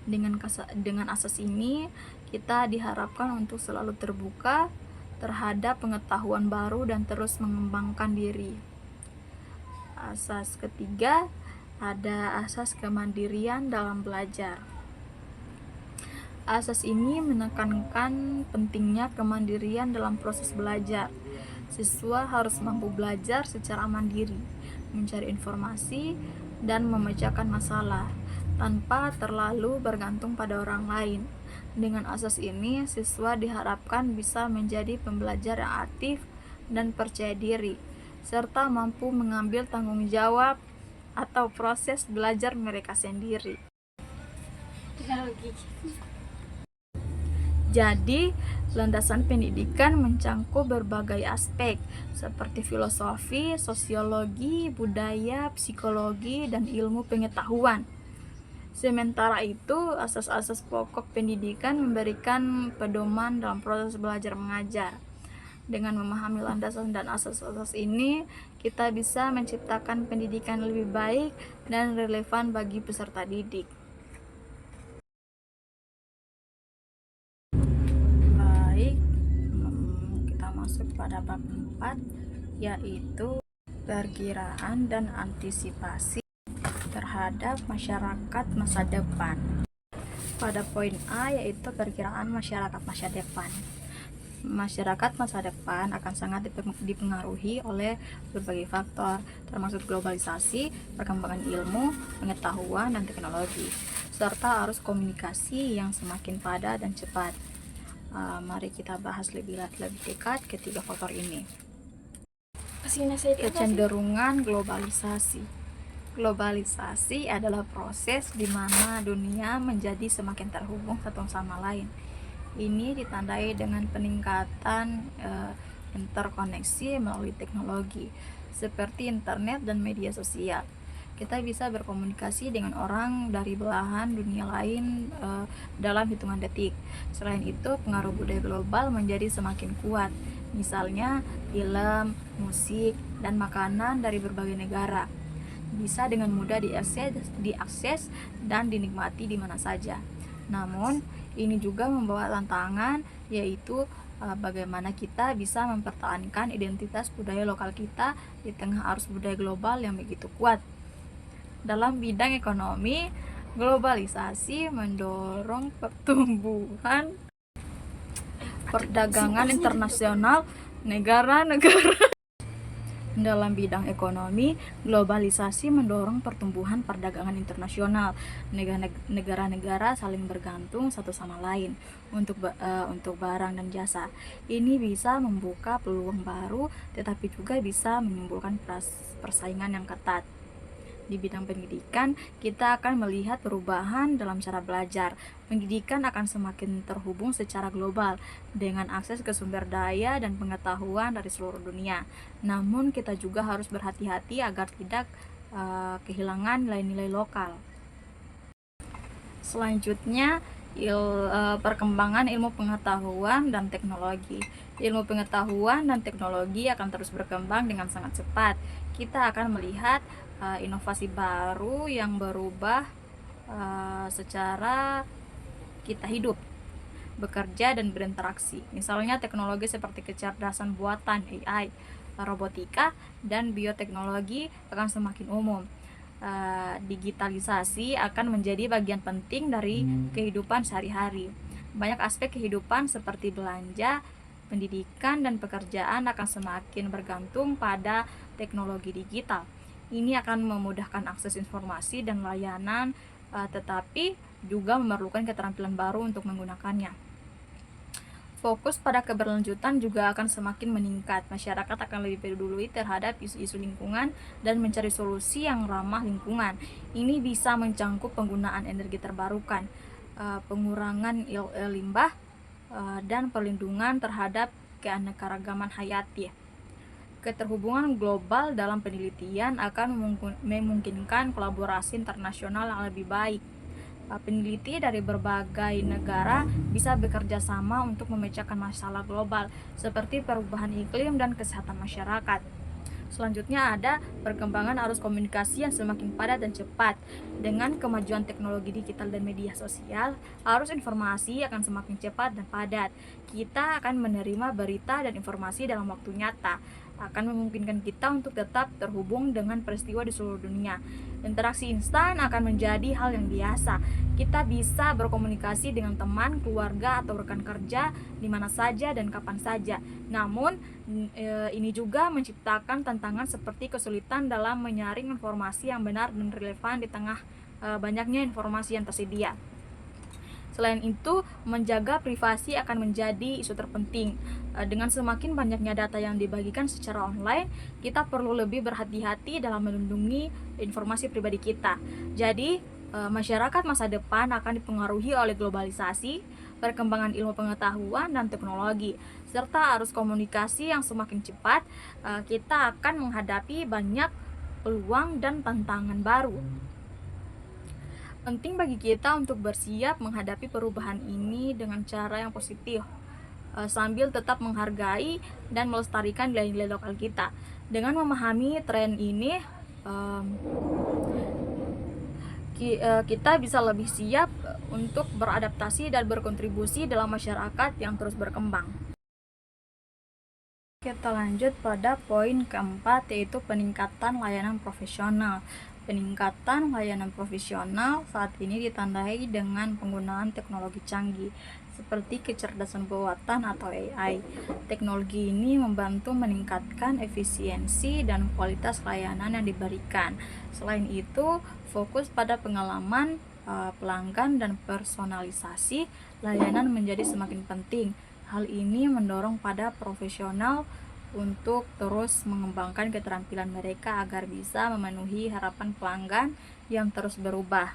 Dengan asas ini, kita diharapkan untuk selalu terbuka terhadap pengetahuan baru dan terus mengembangkan diri. Asas ketiga, ada asas kemandirian dalam belajar. Asas ini menekankan pentingnya kemandirian dalam proses belajar. Siswa harus mampu belajar secara mandiri, mencari informasi, dan memecahkan masalah tanpa terlalu bergantung pada orang lain. Dengan asas ini, siswa diharapkan bisa menjadi pembelajar yang aktif dan percaya diri, serta mampu mengambil tanggung jawab atau proses belajar mereka sendiri. Jadi, landasan pendidikan mencangkup berbagai aspek seperti filosofi, sosiologi, budaya, psikologi, dan ilmu pengetahuan. Sementara itu, asas-asas pokok pendidikan memberikan pedoman dalam proses belajar mengajar. Dengan memahami landasan dan asas-asas ini, kita bisa menciptakan pendidikan lebih baik dan relevan bagi peserta didik. Baik, kita masuk pada bab 4, yaitu perkiraan dan antisipasi terhadap masyarakat masa depan. Pada poin A, yaitu perkiraan masyarakat masa depan. Masyarakat masa depan akan sangat dipengaruhi oleh berbagai faktor, termasuk globalisasi, perkembangan ilmu, pengetahuan, dan teknologi, serta arus komunikasi yang semakin padat dan cepat. Mari kita bahas lebih dekat ketiga faktor ini. Kecenderungan globalisasi. Globalisasi adalah proses di mana dunia menjadi semakin terhubung satu sama lain. Ini ditandai dengan peningkatan interkoneksi melalui teknologi seperti internet dan media sosial. Kita bisa berkomunikasi dengan orang dari belahan dunia lain dalam hitungan detik. Selain itu, pengaruh budaya global menjadi semakin kuat. Misalnya, film, musik, dan makanan dari berbagai negara bisa dengan mudah diakses dan dinikmati di mana saja. Namun, ini juga membawa tantangan, yaitu bagaimana kita bisa mempertahankan identitas budaya lokal kita di tengah arus budaya global yang begitu kuat. Dalam bidang ekonomi, globalisasi mendorong pertumbuhan perdagangan internasional negara-negara. Dalam bidang ekonomi, globalisasi mendorong pertumbuhan perdagangan internasional. Negara-negara saling bergantung satu sama lain untuk barang dan jasa. Ini bisa membuka peluang baru, tetapi juga bisa menimbulkan persaingan yang ketat. Di bidang pendidikan, kita akan melihat perubahan dalam cara belajar. Pendidikan akan semakin terhubung secara global dengan akses ke sumber daya dan pengetahuan dari seluruh dunia. Namun, kita juga harus berhati-hati agar tidak kehilangan nilai-nilai lokal. Selanjutnya, perkembangan ilmu pengetahuan dan teknologi. Ilmu pengetahuan dan teknologi akan terus berkembang dengan sangat cepat. Kita akan melihat inovasi baru yang berubah secara kita hidup, bekerja, dan berinteraksi. Misalnya teknologi seperti kecerdasan buatan AI, robotika, dan bioteknologi akan semakin umum. Digitalisasi akan menjadi bagian penting dari kehidupan sehari-hari. Banyak aspek kehidupan seperti belanja, pendidikan, dan pekerjaan akan semakin bergantung pada teknologi digital. Ini akan memudahkan akses informasi dan layanan, tetapi juga memerlukan keterampilan baru untuk menggunakannya. Fokus pada keberlanjutan juga akan semakin meningkat. Masyarakat akan lebih peduli terhadap isu-isu lingkungan dan mencari solusi yang ramah lingkungan. Ini bisa mencangkup penggunaan energi terbarukan, pengurangan limbah, dan perlindungan terhadap keanekaragaman hayati. Keterhubungan global dalam penelitian akan memungkinkan kolaborasi internasional yang lebih baik. Peneliti dari berbagai negara bisa bekerja sama untuk memecahkan masalah global seperti perubahan iklim dan kesehatan masyarakat. Selanjutnya ada perkembangan arus komunikasi yang semakin padat dan cepat. Dengan kemajuan teknologi digital dan media sosial, arus informasi akan semakin cepat dan padat. Kita akan menerima berita dan informasi dalam waktu nyata, akan memungkinkan kita untuk tetap terhubung dengan peristiwa di seluruh dunia. Interaksi instan akan menjadi hal yang biasa. Kita bisa berkomunikasi dengan teman, keluarga, atau rekan kerja di mana saja dan kapan saja. Namun, ini juga menciptakan tantangan seperti kesulitan dalam menyaring informasi yang benar dan relevan di tengah banyaknya informasi yang tersedia. Selain itu, menjaga privasi akan menjadi isu terpenting. Dengan semakin banyaknya data yang dibagikan secara online, kita perlu lebih berhati-hati dalam melindungi informasi pribadi kita. Jadi, masyarakat masa depan akan dipengaruhi oleh globalisasi, perkembangan ilmu pengetahuan dan teknologi, serta arus komunikasi yang semakin cepat. Kita akan menghadapi banyak peluang dan tantangan baru. Penting bagi kita untuk bersiap menghadapi perubahan ini dengan cara yang positif, sambil tetap menghargai dan melestarikan nilai-nilai lokal kita. Dengan memahami tren ini, kita bisa lebih siap untuk beradaptasi dan berkontribusi dalam masyarakat yang terus berkembang. Kita lanjut pada poin keempat, yaitu peningkatan layanan profesional. Peningkatan layanan profesional saat ini ditandai dengan penggunaan teknologi canggih seperti kecerdasan buatan atau AI. Teknologi ini membantu meningkatkan efisiensi dan kualitas layanan yang diberikan. Selain itu, fokus pada pengalaman pelanggan dan personalisasi layanan menjadi semakin penting. Hal ini mendorong pada profesional untuk terus mengembangkan keterampilan mereka agar bisa memenuhi harapan pelanggan yang terus berubah.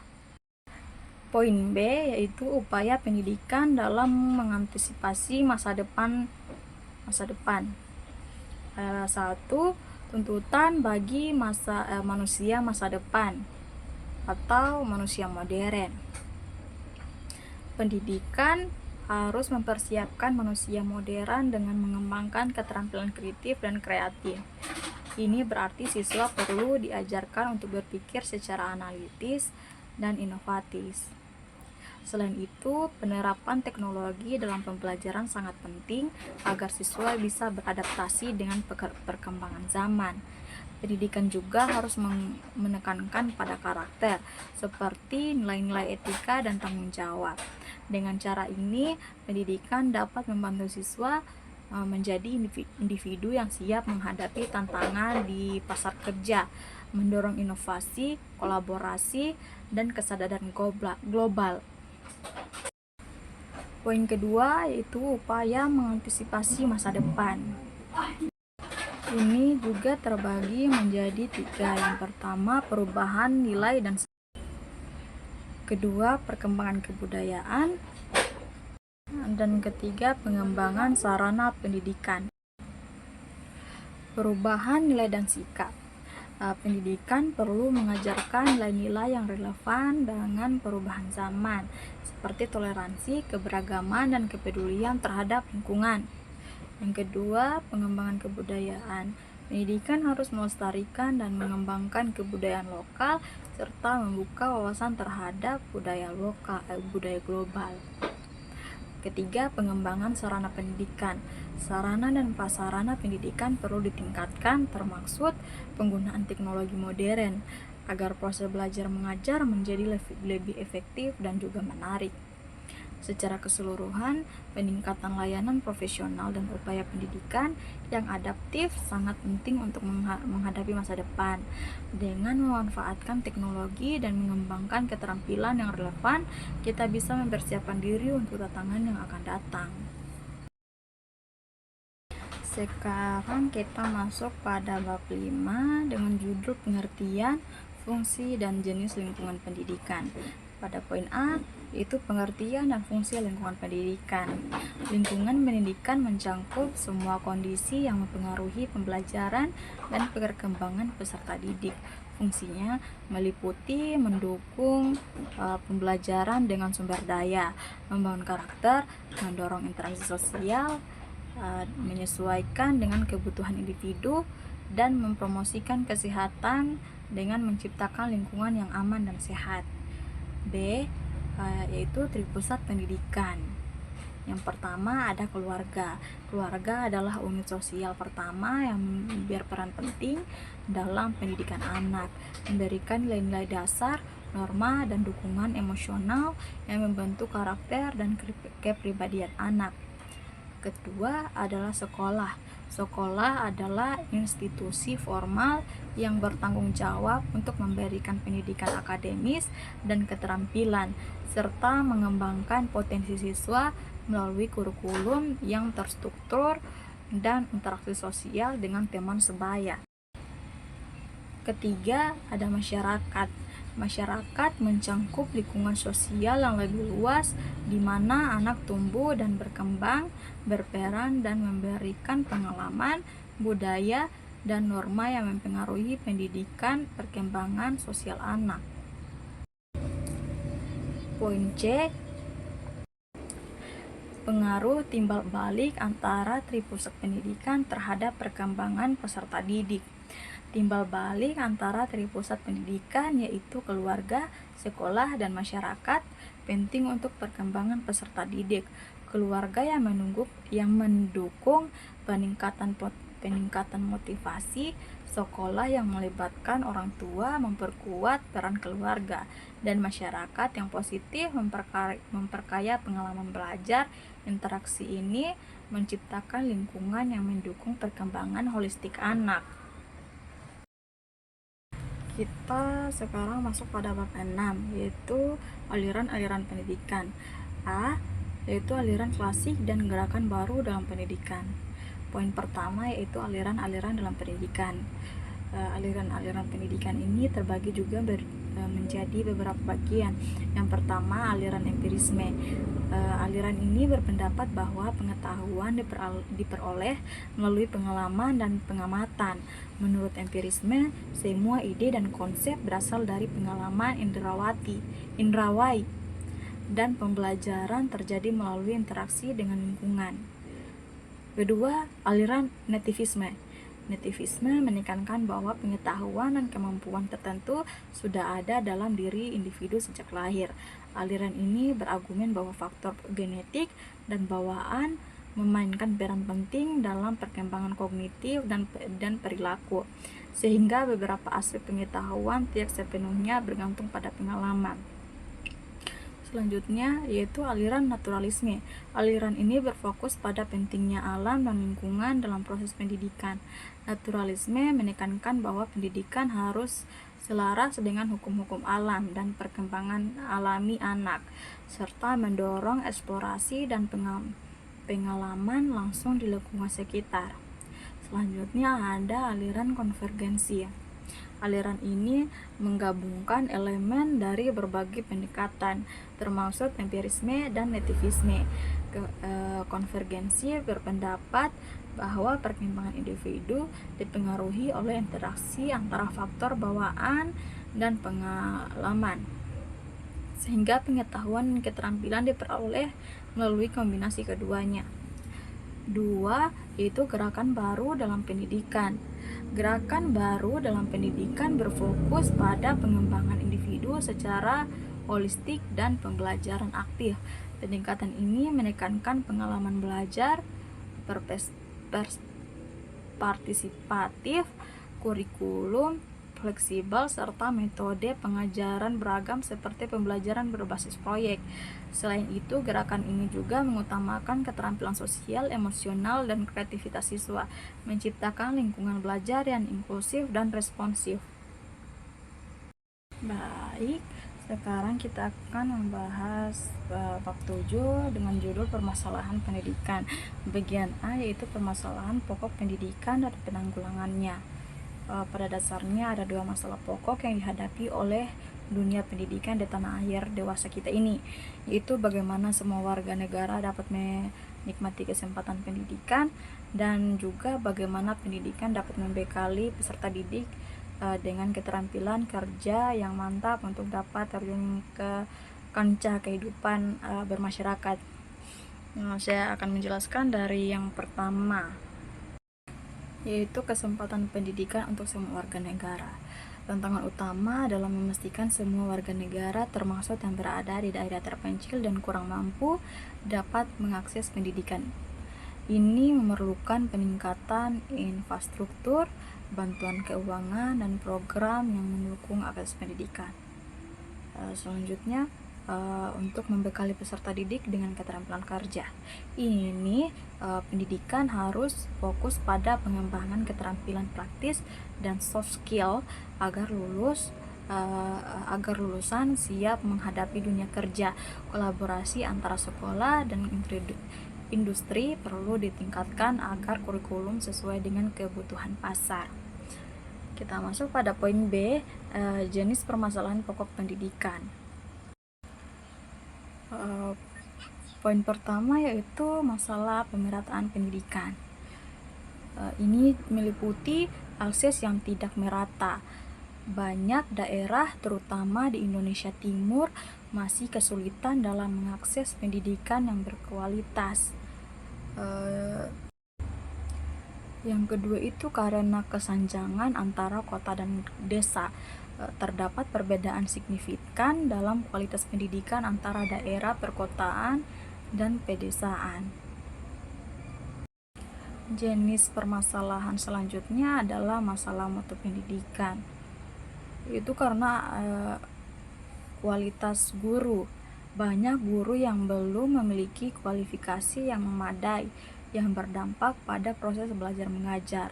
Poin B yaitu upaya pendidikan dalam mengantisipasi masa depan. 1. Tuntutan bagi manusia masa depan atau manusia modern. Pendidikan harus mempersiapkan manusia modern dengan mengembangkan keterampilan kreatif dan kreatif. Ini berarti siswa perlu diajarkan untuk berpikir secara analitis dan inovatif. Selain itu, penerapan teknologi dalam pembelajaran sangat penting agar siswa bisa beradaptasi dengan perkembangan zaman. Pendidikan juga harus menekankan pada karakter, seperti nilai-nilai etika dan tanggung jawab. Dengan cara ini, pendidikan dapat membantu siswa menjadi individu yang siap menghadapi tantangan di pasar kerja, mendorong inovasi, kolaborasi, dan kesadaran global. Poin kedua yaitu upaya mengantisipasi masa depan. Ini juga terbagi menjadi 3. Yang pertama, perubahan nilai dan kedua, perkembangan kebudayaan, dan ketiga, pengembangan sarana pendidikan. Perubahan nilai dan sikap. Pendidikan perlu mengajarkan nilai-nilai yang relevan dengan perubahan zaman, seperti toleransi, keberagaman, dan kepedulian terhadap lingkungan. Yang kedua, pengembangan kebudayaan. Pendidikan harus melestarikan dan mengembangkan kebudayaan lokal serta membuka wawasan terhadap budaya global. Ketiga, pengembangan sarana pendidikan. Sarana dan prasarana pendidikan perlu ditingkatkan, termaksud penggunaan teknologi modern agar proses belajar mengajar menjadi lebih efektif dan juga menarik. Secara keseluruhan, peningkatan layanan profesional dan upaya pendidikan yang adaptif sangat penting untuk menghadapi masa depan. Dengan memanfaatkan teknologi dan mengembangkan keterampilan yang relevan, kita bisa mempersiapkan diri untuk tantangan yang akan datang. Sekarang kita masuk pada bab 5 dengan judul pengertian, fungsi, dan jenis lingkungan pendidikan. Pada poin A, yaitu pengertian dan fungsi lingkungan pendidikan. Lingkungan pendidikan mencakup semua kondisi yang mempengaruhi pembelajaran dan perkembangan peserta didik. Fungsinya meliputi mendukung pembelajaran dengan sumber daya, membangun karakter, mendorong interaksi sosial, menyesuaikan dengan kebutuhan individu, dan mempromosikan kesehatan dengan menciptakan lingkungan yang aman dan sehat. B, yaitu tripusat pendidikan. Yang pertama ada keluarga. Keluarga adalah unit sosial pertama yang berperan penting dalam pendidikan anak, memberikan nilai-nilai dasar, norma, dan dukungan emosional yang membentuk karakter dan kepribadian anak. Kedua adalah sekolah. Sekolah adalah institusi formal yang bertanggung jawab untuk memberikan pendidikan akademis dan keterampilan, serta mengembangkan potensi siswa melalui kurikulum yang terstruktur dan interaksi sosial dengan teman sebaya. Ketiga, ada masyarakat. Masyarakat mencakup lingkungan sosial yang lebih luas di mana anak tumbuh dan berkembang, berperan dan memberikan pengalaman, budaya, dan norma yang mempengaruhi pendidikan perkembangan sosial anak. Poin C, pengaruh timbal balik antara tripusat pendidikan terhadap perkembangan peserta didik. Timbal balik antara tripusat pendidikan yaitu keluarga, sekolah, dan masyarakat penting untuk perkembangan peserta didik. Keluarga yang mendukung peningkatan motivasi, sekolah yang melibatkan orang tua memperkuat peran keluarga, dan masyarakat yang positif memperkaya pengalaman belajar. Interaksi ini menciptakan lingkungan yang mendukung perkembangan holistik anak. Kita sekarang masuk pada bab 6, yaitu aliran-aliran pendidikan. A, yaitu aliran klasik dan gerakan baru dalam pendidikan. Poin pertama yaitu aliran-aliran dalam pendidikan. Aliran-aliran pendidikan ini terbagi juga menjadi beberapa bagian. Yang pertama, aliran empirisme. Aliran ini berpendapat bahwa pengetahuan diperoleh melalui pengalaman dan pengamatan. Menurut empirisme, semua ide dan konsep berasal dari pengalaman indrawai, dan pembelajaran terjadi melalui interaksi dengan lingkungan. Kedua, aliran nativisme. Nativisme menekankan bahwa pengetahuan dan kemampuan tertentu sudah ada dalam diri individu sejak lahir. Aliran ini berargumen bahwa faktor genetik dan bawaan memainkan peran penting dalam perkembangan kognitif dan perilaku, sehingga beberapa aspek pengetahuan tidak sepenuhnya bergantung pada pengalaman. Selanjutnya yaitu aliran naturalisme. Aliran ini berfokus pada pentingnya alam dan lingkungan dalam proses pendidikan. Naturalisme menekankan bahwa pendidikan harus selaras dengan hukum-hukum alam dan perkembangan alami anak, serta mendorong eksplorasi dan pengalaman langsung di lingkungan sekitar. Selanjutnya ada aliran konvergensi. Aliran ini menggabungkan elemen dari berbagai pendekatan, termasuk empirisme dan nativisme. Konvergensi berpendapat bahwa perkembangan individu dipengaruhi oleh interaksi antara faktor bawaan dan pengalaman, sehingga pengetahuan dan keterampilan diperoleh melalui kombinasi keduanya. 2, yaitu gerakan baru dalam pendidikan. Gerakan baru dalam pendidikan berfokus pada pengembangan individu secara holistik dan pembelajaran aktif. Pendekatan ini menekankan pengalaman belajar partisipatif, kurikulum fleksibel, serta metode pengajaran beragam seperti pembelajaran berbasis proyek. Selain itu, gerakan ini juga mengutamakan keterampilan sosial, emosional, dan kreativitas siswa, menciptakan lingkungan belajar yang inklusif dan responsif. Baik, Sekarang kita akan membahas bab 7 dengan judul permasalahan pendidikan. Bagian A yaitu permasalahan pokok pendidikan dan penanggulangannya. Pada dasarnya ada dua masalah pokok yang dihadapi oleh dunia pendidikan di tanah air dewasa kita ini, yaitu bagaimana semua warga negara dapat menikmati kesempatan pendidikan, dan juga bagaimana pendidikan dapat membekali peserta didik dengan keterampilan kerja yang mantap untuk dapat terjun ke kancah kehidupan bermasyarakat. Saya akan menjelaskan dari yang pertama, yaitu kesempatan pendidikan untuk semua warga negara. Tantangan utama adalah memastikan semua warga negara, termasuk yang berada di daerah terpencil dan kurang mampu, dapat mengakses pendidikan. Ini memerlukan peningkatan infrastruktur, bantuan keuangan, dan program yang mendukung akses pendidikan. Selanjutnya, untuk membekali peserta didik dengan keterampilan kerja. Ini pendidikan harus fokus pada pengembangan keterampilan praktis dan soft skill agar lulusan siap menghadapi dunia kerja. Kolaborasi antara sekolah dan industri perlu ditingkatkan agar kurikulum sesuai dengan kebutuhan pasar. Kita masuk pada poin B, jenis permasalahan pokok pendidikan. Poin pertama yaitu masalah pemerataan pendidikan. Ini meliputi akses yang tidak merata. Banyak daerah, terutama di Indonesia Timur, masih kesulitan dalam mengakses pendidikan yang berkualitas. Yang kedua itu karena kesenjangan antara kota dan desa. Terdapat perbedaan signifikan dalam kualitas pendidikan antara daerah perkotaan dan pedesaan. Jenis permasalahan selanjutnya adalah masalah mutu pendidikan. Itu karena kualitas guru. Banyak guru yang belum memiliki kualifikasi yang memadai, yang berdampak pada proses belajar mengajar,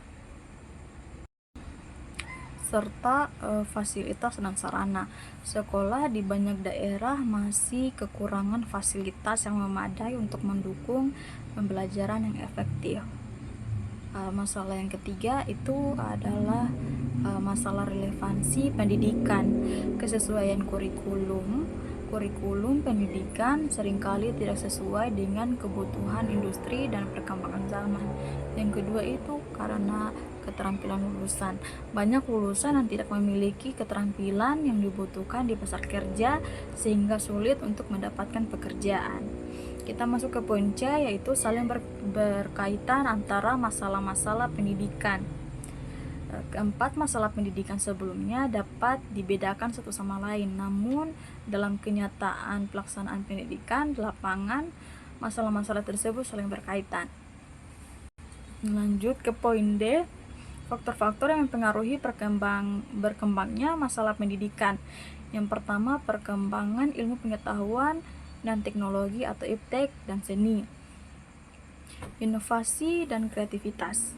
serta fasilitas dan sarana. Sekolah di banyak daerah masih kekurangan fasilitas yang memadai untuk mendukung pembelajaran yang efektif. Masalah yang ketiga itu adalah masalah relevansi pendidikan. Kesesuaian kurikulum pendidikan seringkali tidak sesuai dengan kebutuhan industri dan perkembangan zaman. Yang kedua itu karena keterampilan lulusan. Banyak lulusan yang tidak memiliki keterampilan yang dibutuhkan di pasar kerja, sehingga sulit untuk mendapatkan pekerjaan. Kita masuk ke poin C, yaitu saling berkaitan antara masalah-masalah pendidikan. Keempat masalah pendidikan sebelumnya dapat dibedakan satu sama lain, namun dalam kenyataan pelaksanaan pendidikan di lapangan, masalah-masalah tersebut saling berkaitan. Lanjut ke poin D, faktor-faktor yang mempengaruhi berkembangnya masalah pendidikan. Yang pertama, perkembangan ilmu pengetahuan dan teknologi atau iptek dan seni. Inovasi dan kreativitas.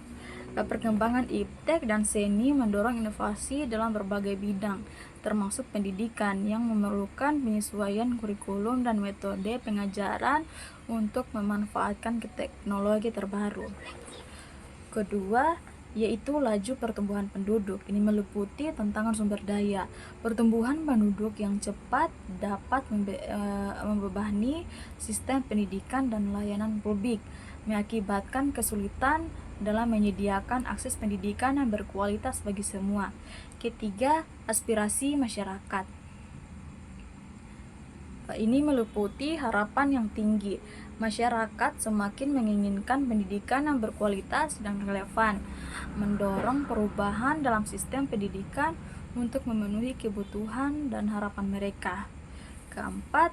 Perkembangan iptek dan seni mendorong inovasi dalam berbagai bidang, termasuk pendidikan, yang memerlukan penyesuaian kurikulum dan metode pengajaran untuk memanfaatkan teknologi terbaru. Kedua, yaitu laju pertumbuhan penduduk. Ini meliputi tantangan sumber daya. Pertumbuhan penduduk yang cepat dapat membebani sistem pendidikan dan layanan publik, mengakibatkan kesulitan dalam menyediakan akses pendidikan yang berkualitas bagi semua. Ketiga, aspirasi masyarakat. Ini meliputi harapan yang tinggi. Masyarakat semakin menginginkan pendidikan yang berkualitas dan relevan, mendorong perubahan dalam sistem pendidikan untuk memenuhi kebutuhan dan harapan mereka. Keempat,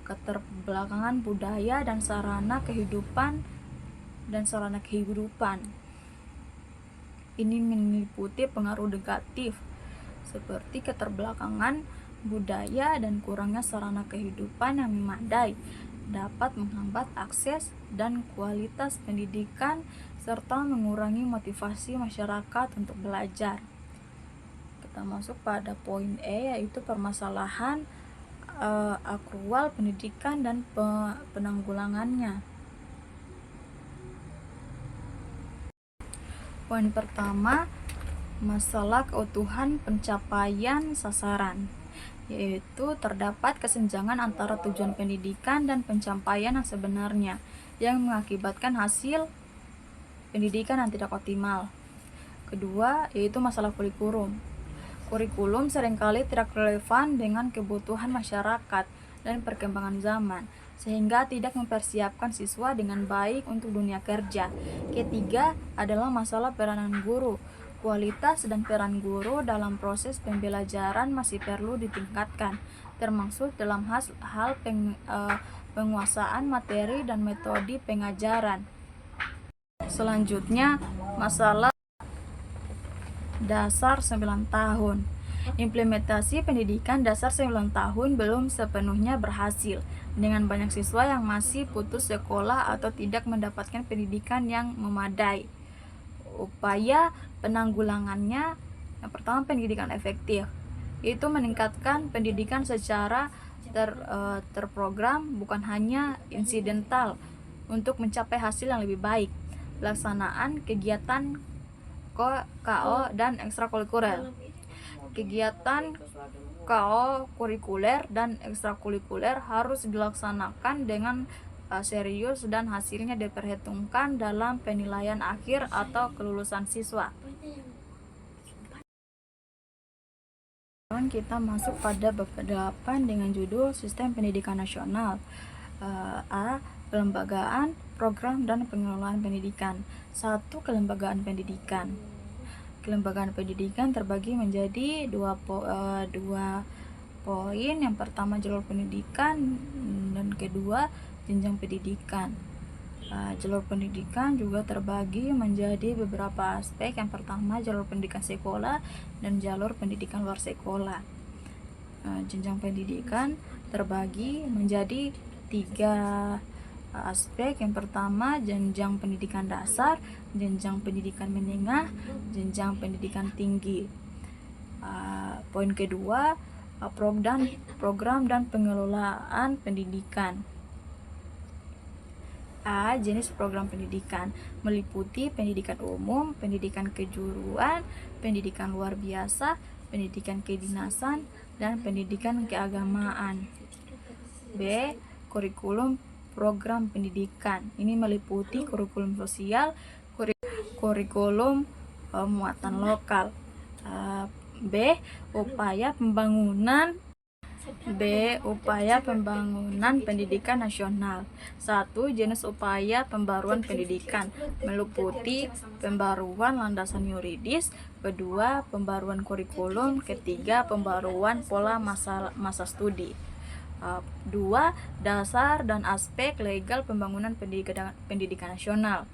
keterbelakangan budaya dan sarana kehidupan. Ini meliputi pengaruh negatif seperti keterbelakangan budaya dan kurangnya sarana kehidupan yang memadai, dapat menghambat akses dan kualitas pendidikan serta mengurangi motivasi masyarakat untuk belajar. Kita masuk pada poin E, yaitu permasalahan akrual pendidikan dan penanggulangannya. Poin pertama, masalah keutuhan pencapaian sasaran, yaitu terdapat kesenjangan antara tujuan pendidikan dan pencapaian yang sebenarnya yang mengakibatkan hasil pendidikan yang tidak optimal. Kedua, yaitu masalah kurikulum. Kurikulum seringkali tidak relevan dengan kebutuhan masyarakat dan perkembangan zaman, sehingga tidak mempersiapkan siswa dengan baik untuk dunia kerja. Ketiga adalah masalah peranan guru. Kualitas dan peran guru dalam proses pembelajaran masih perlu ditingkatkan, termasuk dalam hal penguasaan materi dan metode pengajaran. Selanjutnya, masalah dasar 9 tahun. Implementasi pendidikan dasar 9 tahun belum sepenuhnya berhasil, dengan banyak siswa yang masih putus sekolah atau tidak mendapatkan pendidikan yang memadai. Upaya penanggulangannya, yang pertama, pendidikan efektif, yaitu meningkatkan pendidikan secara terprogram, bukan hanya insidental, untuk mencapai hasil yang lebih baik. Pelaksanaan kegiatan KO dan ekstrakurikuler. Kegiatan KO kurikuler dan ekstrakurikuler harus dilaksanakan dengan serius dan hasilnya diperhitungkan dalam penilaian akhir atau kelulusan siswa. Kita masuk pada bab 8 dengan judul Sistem Pendidikan Nasional. A. Kelembagaan, program, dan pengelolaan pendidikan. 1. Kelembagaan pendidikan. Kelembagaan pendidikan terbagi menjadi dua poin. Yang pertama, jalur pendidikan, dan kedua, jenjang pendidikan. Jalur pendidikan juga terbagi menjadi beberapa aspek. Yang pertama, jalur pendidikan sekolah dan jalur pendidikan luar sekolah. Jenjang pendidikan terbagi menjadi 3 aspek. Yang pertama, jenjang pendidikan dasar, jenjang pendidikan menengah, jenjang pendidikan tinggi. Poin kedua, program dan pengelolaan pendidikan. A. Jenis program pendidikan meliputi pendidikan umum, pendidikan kejuruan, pendidikan luar biasa, pendidikan kedinasan, dan pendidikan keagamaan. B. Kurikulum program pendidikan. Ini meliputi kurikulum sosial, kurikulum muatan lokal. B. Upaya pembangunan pendidikan nasional. 1. Jenis upaya pembaruan pendidikan meliputi pembaruan landasan yuridis, kedua, pembaruan kurikulum, ketiga, pembaruan pola masa studi. 2. Dasar dan aspek legal pembangunan pendidikan nasional.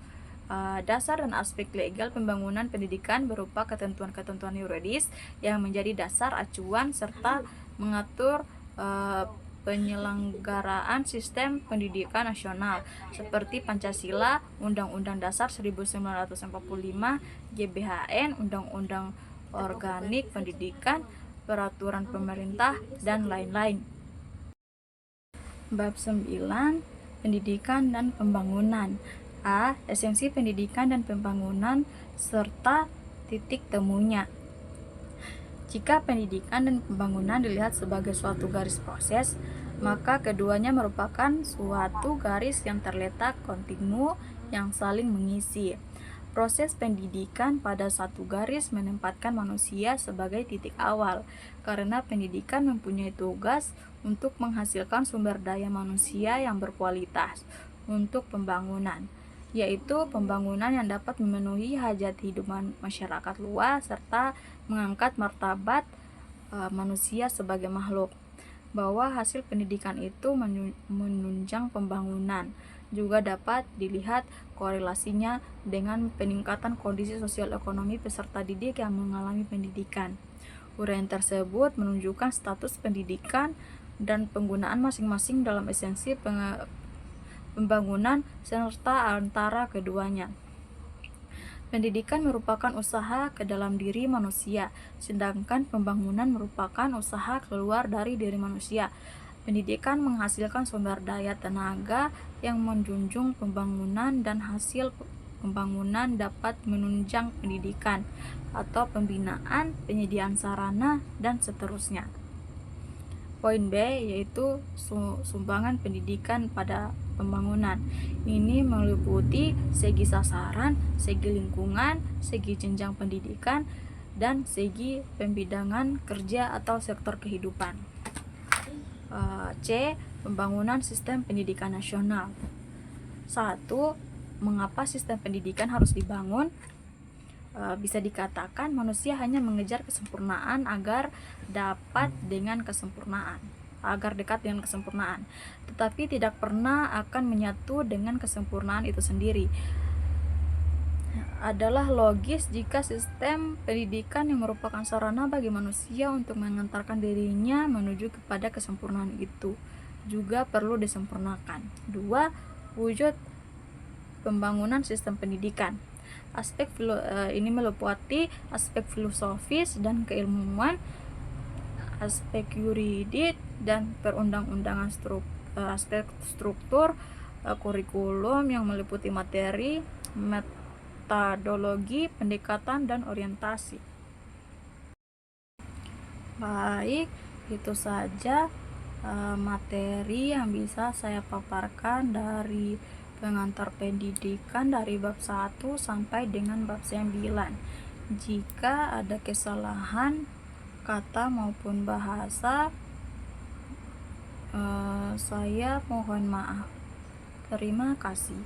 Dasar dan aspek legal pembangunan pendidikan berupa ketentuan-ketentuan yuridis yang menjadi dasar acuan serta mengatur penyelenggaraan sistem pendidikan nasional seperti Pancasila, Undang-Undang Dasar 1945, GBHN, Undang-Undang Organik Pendidikan, Peraturan Pemerintah, dan lain-lain. Bab 9. Pendidikan dan pembangunan. A. Esensi pendidikan dan pembangunan serta titik temunya. Jika pendidikan dan pembangunan dilihat sebagai suatu garis proses, maka keduanya merupakan suatu garis yang terletak kontinu yang saling mengisi. Proses pendidikan pada satu garis menempatkan manusia sebagai titik awal, karena pendidikan mempunyai tugas untuk menghasilkan sumber daya manusia yang berkualitas untuk pembangunan, yaitu pembangunan yang dapat memenuhi hajat hidup masyarakat luas serta mengangkat martabat manusia sebagai makhluk. Bahwa hasil pendidikan itu menunjang pembangunan juga dapat dilihat korelasinya dengan peningkatan kondisi sosial ekonomi peserta didik yang mengalami pendidikan. Uraian tersebut menunjukkan status pendidikan dan penggunaan masing-masing dalam esensi pembangunan serta antara keduanya. Pendidikan merupakan usaha ke dalam diri manusia, sedangkan pembangunan merupakan usaha keluar dari diri manusia. Pendidikan menghasilkan sumber daya tenaga yang menjunjung pembangunan, dan hasil pembangunan dapat menunjang pendidikan atau pembinaan, penyediaan sarana, dan seterusnya. Poin B yaitu sumbangan pendidikan pada pembangunan. Ini meliputi segi sasaran, segi lingkungan, segi jenjang pendidikan, dan segi pembidangan kerja atau sektor kehidupan. C. Pembangunan sistem pendidikan nasional. 1. Mengapa sistem pendidikan harus dibangun? Bisa dikatakan manusia hanya mengejar kesempurnaan agar dekat dengan kesempurnaan, tetapi tidak pernah akan menyatu dengan kesempurnaan itu sendiri. Adalah logis jika sistem pendidikan yang merupakan sarana bagi manusia untuk mengantarkan dirinya menuju kepada kesempurnaan itu juga perlu disempurnakan. 2. Wujud pembangunan sistem pendidikan. Ini meliputi aspek filosofis dan keilmuan, aspek yuridik dan perundang-undangan, aspek struktur kurikulum yang meliputi materi, metodologi, pendekatan, dan orientasi. Baik, itu saja materi yang bisa saya paparkan dari pengantar pendidikan dari bab 1 sampai dengan bab 9. Jika ada kesalahan kata maupun bahasa, saya mohon maaf. Terima kasih.